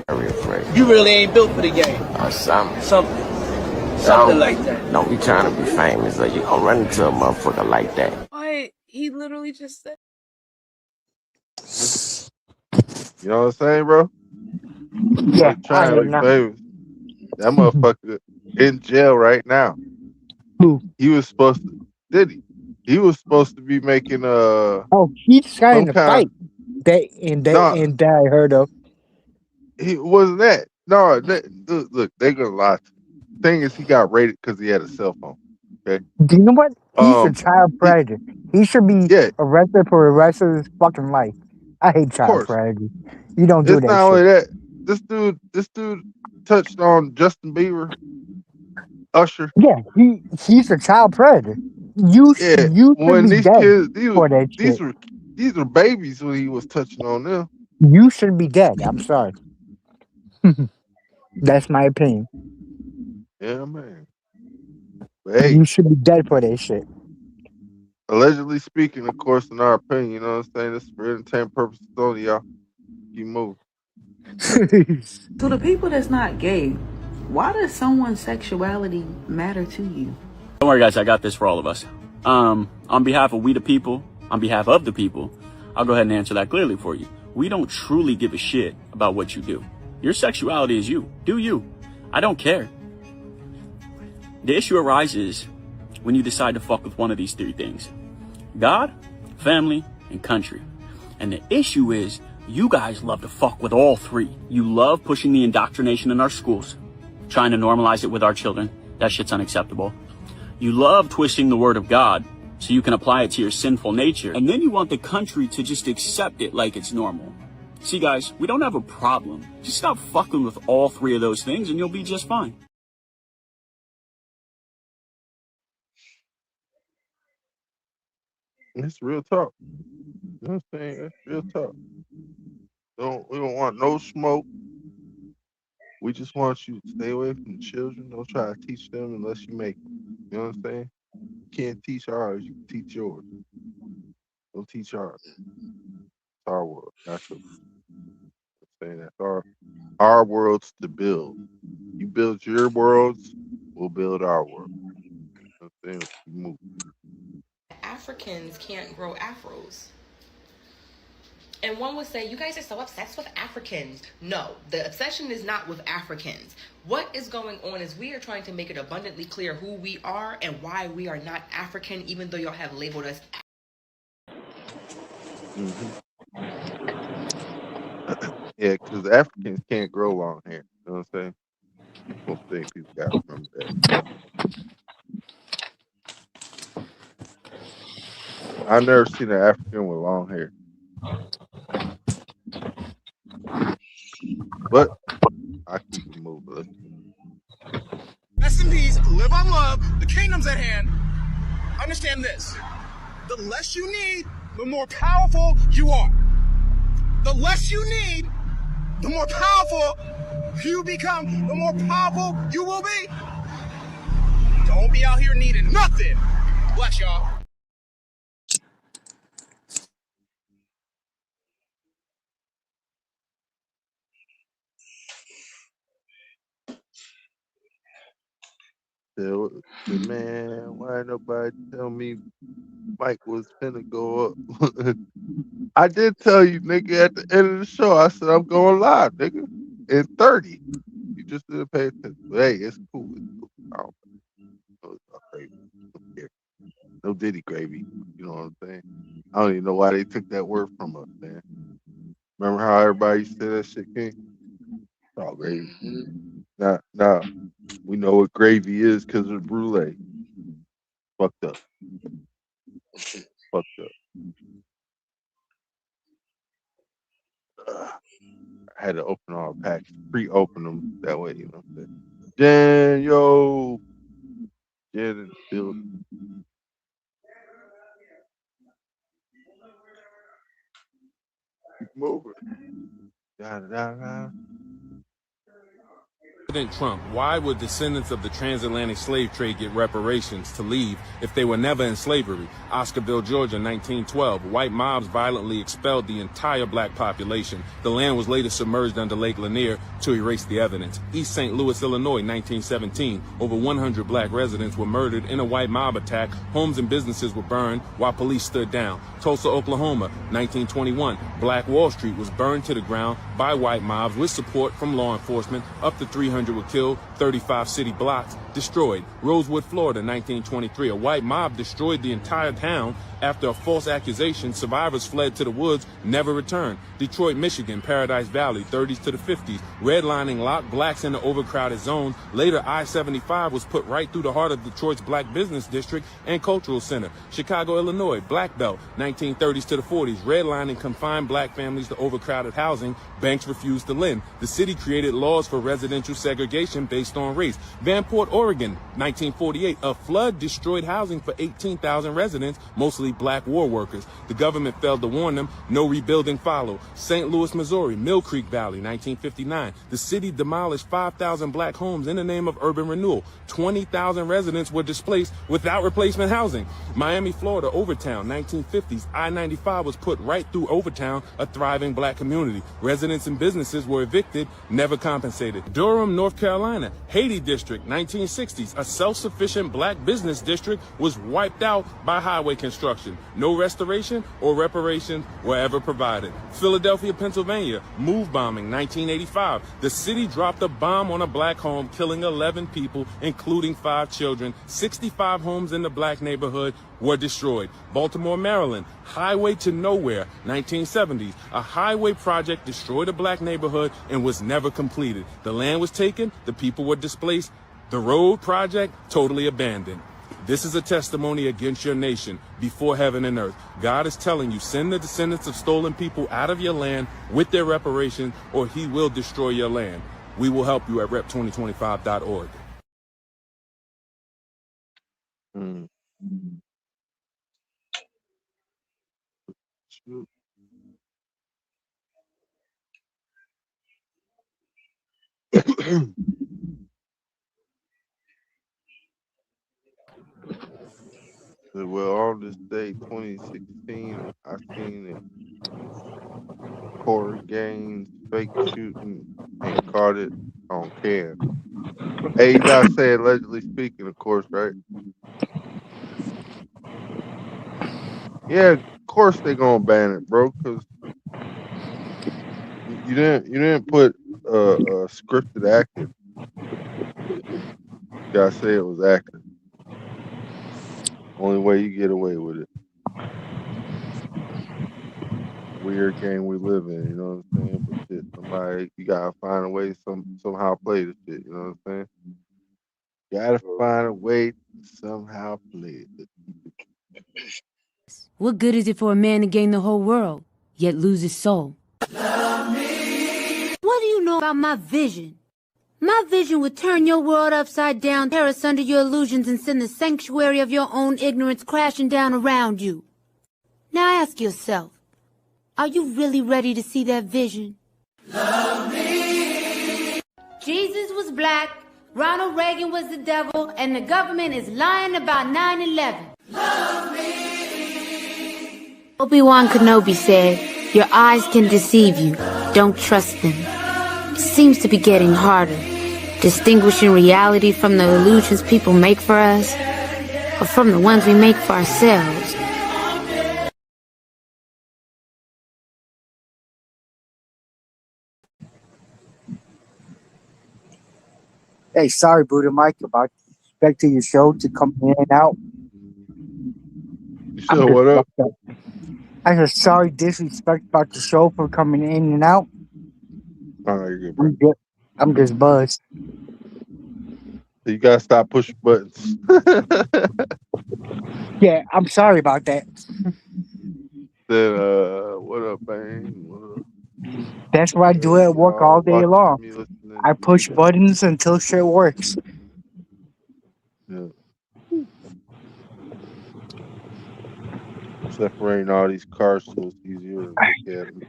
very afraid. You really ain't built for the game. Or something. Something like that. Don't be trying to be famous or you gonna run into a motherfucker like that. What? He literally just said. You know what I'm saying, bro? Yeah, Trying to be famous. That motherfucker in jail right now. Who? He was supposed to. Diddy. He was supposed to be making Oh, he's trying to fight. That I heard of. He wasn't that. No, look, they're gonna lie. Thing is, he got raided because he had a cell phone. Okay. Do you know what? He's a child predator. He should be arrested for the rest of his fucking life. I hate child predators. You don't do it's that. Not only that. This dude touched on Justin Bieber, Usher. Yeah, he's a child predator. You should be dead for that shit. These were babies when he was touching on them. You should be dead. I'm sorry. That's my opinion. Yeah, man. But hey, you should be dead for that shit. Allegedly speaking, of course, in our opinion, you know what I'm saying? This is for entertainment purposes only, y'all. Keep moving. To the people that's not gay, why does someone's sexuality matter to you? Don't worry, guys. I got this for all of us. On behalf of we the people, on behalf of the people, I'll go ahead and answer that clearly for you. We don't truly give a shit about what you do. Your sexuality is you. Do you. I don't care. The issue arises when you decide to fuck with one of these three things. God, family, and country. And the issue is, you guys love to fuck with all three. You love pushing the indoctrination in our schools, trying to normalize it with our children. That shit's unacceptable. You love twisting the word of God so you can apply it to your sinful nature. And then you want the country to just accept it like it's normal. See, guys, we don't have a problem. Just stop fucking with all three of those things and you'll be just fine. It's real talk. You know what I'm saying? That's real talk. We don't want no smoke. We just want you to stay away from the children. Don't try to teach them unless you make them. You know what I'm saying? You can't teach ours, you can teach yours. Don't teach ours. It's our world, not yours. I'm saying that's our worlds to build. You build your worlds, we'll build our world. You know what I'm saying? We move. Africans can't grow afros. And one would say, you guys are so obsessed with Africans. No, the obsession is not with Africans. What is going on is we are trying to make it abundantly clear who we are and why we are not African, even though y'all have labeled us. Yeah, because Africans can't grow long hair. You know what I'm saying? Most things people got to remember that. I've never seen an African with long hair. But I keep it moving. SMDs live on love. The kingdom's at hand. Understand this. The less you need, the more powerful you are. The less you need, the more powerful you become, the more powerful you will be. Don't be out here needing nothing. Bless y'all. The man, why nobody tell me Mike was finna go up? I did tell you, nigga, at the end of the show, I said I'm going live, nigga, in 30. You just didn't pay attention. But hey, it's cool. It's cool. I don't know. It's all gravy. I don't care. No Diddy gravy. You know what I'm saying? I don't even know why they took that word from us, man. Remember how everybody used to say that shit, King? It's all gravy. Nah. We know what gravy is because of brulee. Fucked up. Fucked up. I had to open all the packs, pre-open them that way, you know what I'm saying? Jen in the building. Keep moving. Da-da-da-da. President Trump, why would descendants of the transatlantic slave trade get reparations to leave if they were never in slavery? Oscarville, Georgia, 1912. White mobs violently expelled the entire black population. The land was later submerged under Lake Lanier to erase the evidence. East St. Louis, Illinois, 1917. Over 100 black residents were murdered in a white mob attack. Homes and businesses were burned while police stood down. Tulsa, Oklahoma, 1921. Black Wall Street was burned to the ground by white mobs with support from law enforcement. Up to 300 were killed, 35 city blocks destroyed. Rosewood, Florida, 1923. A white mob destroyed the entire town after a false accusation. Survivors fled to the woods, never returned. Detroit, Michigan, Paradise Valley, 30s to the 50s. Redlining locked blacks in the overcrowded zones. Later, I-75 was put right through the heart of Detroit's Black Business District and Cultural Center. Chicago, Illinois, Black Belt, 1930s to the 40s. Redlining confined black families to overcrowded housing. Banks refused to lend. The city created laws for residential segregation based on race. Vanport, Oregon, 1948. A flood destroyed housing for 18,000 residents, mostly black war workers. The government failed to warn them. No rebuilding followed. St. Louis, Missouri, Mill Creek Valley, 1959. The city demolished 5,000 black homes in the name of urban renewal. 20,000 residents were displaced without replacement housing. Miami, Florida, Overtown, 1950s. I-95 was put right through Overtown, a thriving black community. Residents and businesses were evicted, never compensated. Durham, North Carolina, Haiti District, 1960s. A self-sufficient black business district was wiped out by highway construction. No restoration or reparations were ever provided. Philadelphia, Pennsylvania, move bombing, 1985. The city dropped a bomb on a black home, killing 11 people, including 5 children. 65 homes in the black neighborhood were destroyed. Baltimore, Maryland, highway to nowhere, 1970s. A highway project destroyed a black neighborhood and was never completed. The land was taken, the people were displaced, the road project totally abandoned. This is a testimony against your nation before heaven and earth. God is telling you, send the descendants of stolen people out of your land with their reparations, or he will destroy your land. We will help you at rep2025.org. Well, on this day, 2016, I seen it. Corey Gaines fake shooting and caught it on cam. Hey, you gotta say allegedly speaking, of course, right? Yeah, of course they gonna ban it, bro, because you didn't put scripted acting. You gotta say it was acting. Only way you get away with it. Weird game we live in, you know what I'm saying? But shit, somebody, you gotta find a way somehow play the shit, you know what I'm saying? Gotta find a way to somehow play it. What good is it for a man to gain the whole world, yet lose his soul? What do you know about my vision? My vision would turn your world upside down, tear us under your illusions, and send the sanctuary of your own ignorance crashing down around you. Now ask yourself, are you really ready to see that vision? Jesus was black, Ronald Reagan was the devil, and the government is lying about 9/11. Obi-Wan Kenobi said, your eyes can deceive you. Don't trust them. It seems to be getting harder, distinguishing reality from the illusions people make for us, or from the ones we make for ourselves. Hey, sorry, Buddha Mike, about expecting your show to come in and out. You said what up? I said sorry, disrespect about the show for coming in and out. All right, you're good, bro. I'm just buzzed. You gotta stop pushing buttons. Yeah, I'm sorry about that. Then what up, Bang? What up? That's what I do at work all day long. Me listening I push to buttons until shit works. yeah. Separating all these cars so it's easier to look at them.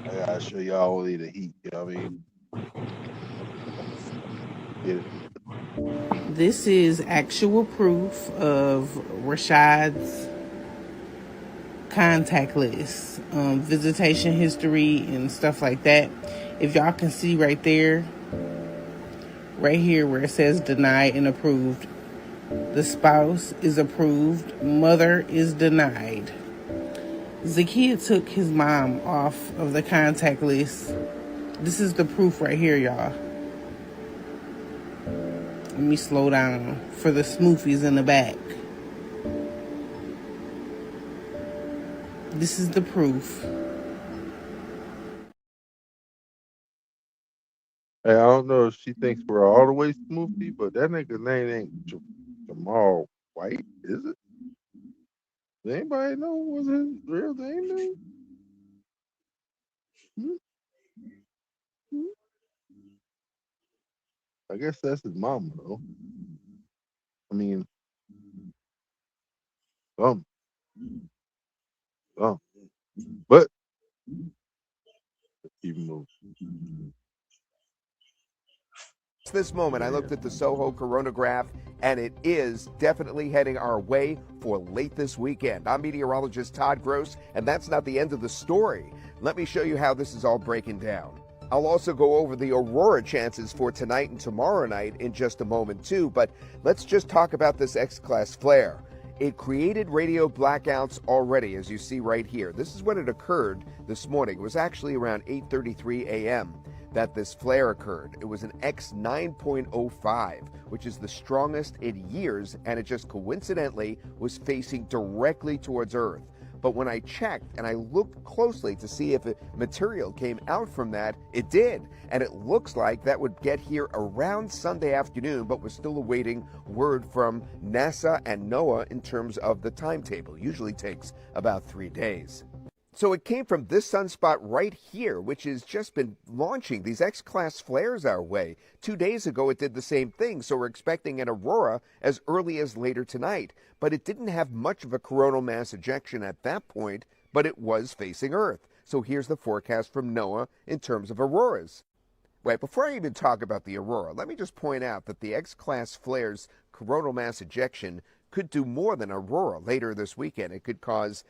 I gotta show y'all only the heat, you know what I mean? Get it. This is actual proof of Rashad's contact list, visitation history and stuff like that. If y'all can see right there, right here where it says denied and approved, the spouse is approved, mother is denied. Zakiya took his mom off of the contact list. This is the proof right here, y'all. Let me slow down for the smoothies in the back. This is the proof. Hey, I don't know if she thinks we're all the way smoothie, but that nigga name ain't Jamal White, is it? Does anybody know what his real name is? I guess that's his mama, though. I mean, but keep moving. This moment, I looked at the Soho coronagraph, and it is definitely heading our way for late this weekend. I'm meteorologist Todd Gross, and that's not the end of the story. Let me show you how this is all breaking down. I'll also go over the aurora chances for tonight and tomorrow night in just a moment, too, but let's just talk about this X-class flare. It created radio blackouts already, as you see right here. This is when it occurred this morning. It was actually around 8:33 a.m. that this flare occurred. It was an X 9.05, which is the strongest in years, and it just coincidentally was facing directly towards Earth. But when I checked and I looked closely to see if material came out from that, it did. And it looks like that would get here around Sunday afternoon, but we're still awaiting word from NASA and NOAA in terms of the timetable. Usually takes about 3 days. So it came from this sunspot right here, which has just been launching these X-class flares our way. 2 days ago, it did the same thing, so we're expecting an aurora as early as later tonight. But it didn't have much of a coronal mass ejection at that point, but it was facing Earth. So here's the forecast from NOAA in terms of auroras. Wait, before I even talk about the aurora, let me just point out that the X-class flare's coronal mass ejection could do more than aurora later this weekend. It could cause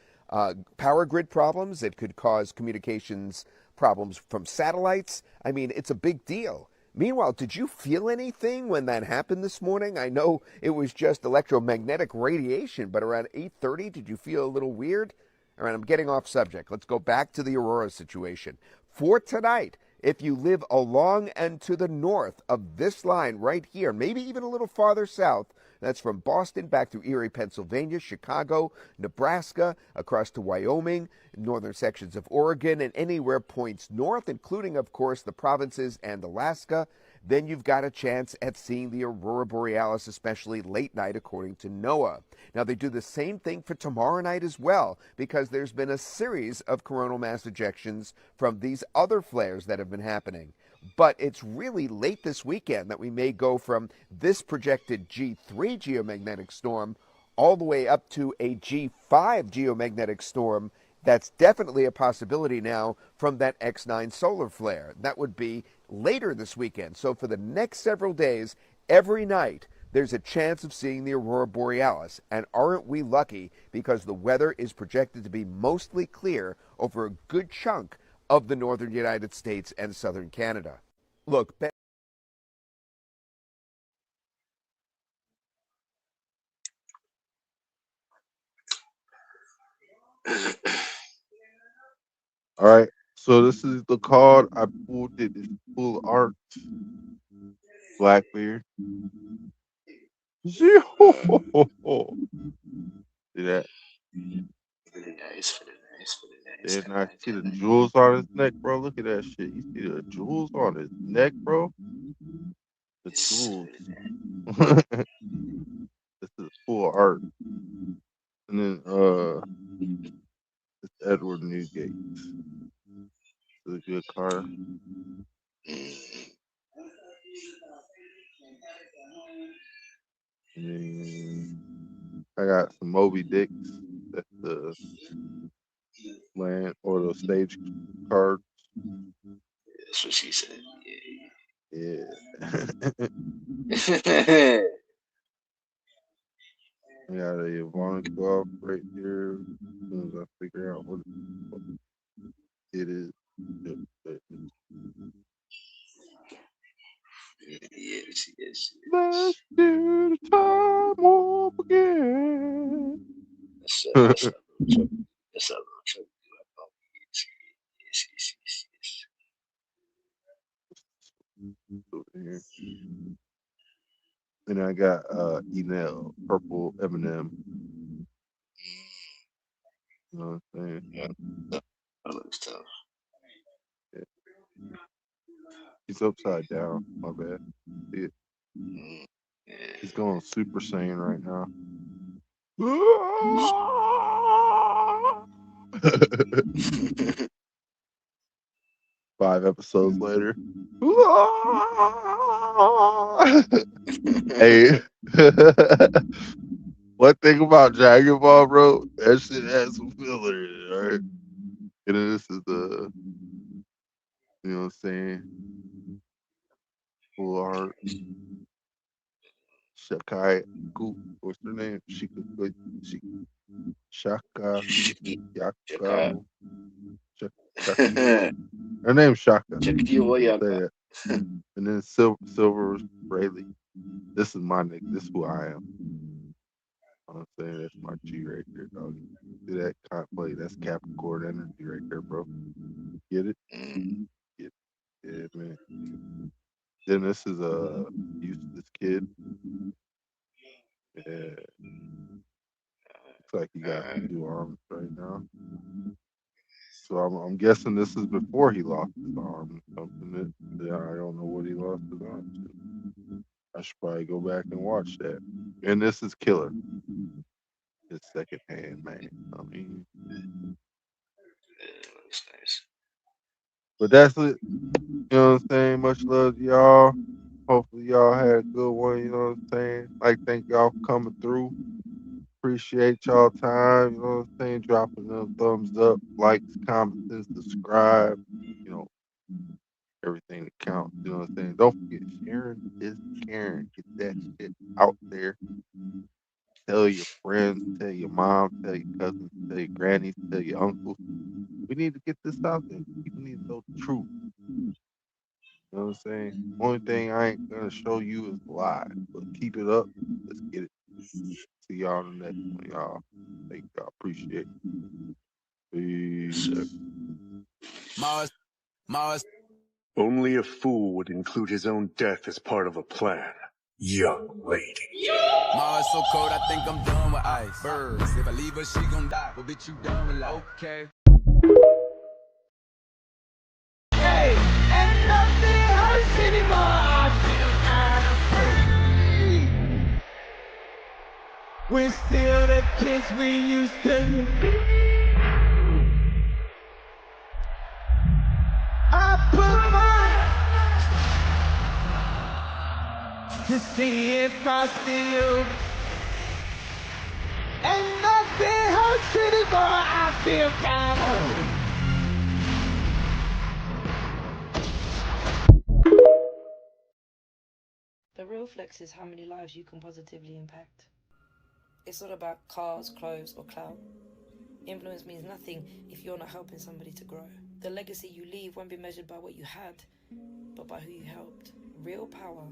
power grid problems. It could cause communications problems from satellites. I mean, it's a big deal. Meanwhile, did you feel anything when that happened this morning? I know it was just electromagnetic radiation, but around 8:30, did you feel a little weird? All right, I'm getting off subject. Let's go back to the aurora situation. For tonight, if you live along and to the north of this line right here, maybe even a little farther south, that's from Boston back through Erie, Pennsylvania, Chicago, Nebraska, across to Wyoming, northern sections of Oregon, and anywhere points north, including, of course, the provinces and Alaska. Then you've got a chance at seeing the aurora borealis, especially late night, according to NOAA. Now, they do the same thing for tomorrow night as well, because there's been a series of coronal mass ejections from these other flares that have been happening. But it's really late this weekend that we may go from this projected G3 geomagnetic storm all the way up to a G5 geomagnetic storm. That's definitely a possibility now from that X9 solar flare. That would be later this weekend. So for the next several days, every night, there's a chance of seeing the aurora borealis. And aren't we lucky, because the weather is projected to be mostly clear over a good chunk of the northern United States and southern Canada. Look, All right. So this is the card I pulled. It is full art. Blackbeard. See that? Very nice. See the jewels on his neck, bro. Look at that shit. You see the jewels on his neck, bro? The jewels. This is full art. And then it's Edward Newgate. It's a good card. And then I got some Moby Dicks. That's the land or the stage cards. That's what she said. Yeah. I got a Yvonne Golf right here. As soon as I figure out what it is. Yes. Let's do the time warp again. That's a little trouble. That's a little trouble. Yes. Over here. And I got Enel, purple Eminem. You know what I'm saying? Yeah. That looks tough. Yeah. He's upside down. My bad. See it? Yeah. He's going Super Saiyan right now. 5 episodes later. Hey. One thing about Dragon Ball, bro, that shit has some filler in it, right? And then this is the, you know what I'm saying? Full art. Shakai Goop. What's her name? Shaka Yaka. Shaki. Her name's Shaka. Say that. And then Silver Rayleigh. This is my nigga. This is who I am. I'm saying that's my G right there, dog. See that play? That's Capricorn energy right there, bro. Get it? Get it. Yeah, man. Then this is a useless kid. Yeah. Looks like he got 2 arms right now. So I'm guessing this is before he lost his arm or something. Yeah, I don't know what he lost his arm to. I should probably go back and watch that. And this is Killer. His second hand, man. I mean, Looks nice. but that's it. You know what I'm saying? Much love to y'all. Hopefully y'all had a good one. You know what I'm saying? Like, thank y'all for coming through. Appreciate y'all time. You know what I'm saying? Dropping them thumbs up, likes, comments, and subscribe. You know, everything that counts. You know what I'm saying? Don't forget, sharing is caring. Get that shit out there. Tell your friends, tell your mom, tell your cousins, tell your grannies, tell your uncles. We need to get this out there. People need to know the truth. You know what I'm saying? Only thing I ain't gonna show you is lies, but keep it up. Let's get it. See y'all in the next one, y'all. Thank y'all. Appreciate it. Peace. Mars. Only a fool would include his own death as part of a plan. Young lady. Mars so cold, I think I'm done with ice. Birds, if I leave her, she gon' die. Well, bitch, you done with life. Okay. Hey, and nothing hurts anymore. I feel kind of free. We're still the kids we used to be. I put my to see if I still city boy, I feel kind. The real flex is how many lives you can positively impact. It's not about cars, clothes, or clout. Influence means nothing if you're not helping somebody to grow. The legacy you leave won't be measured by what you had, but by who you helped. Real power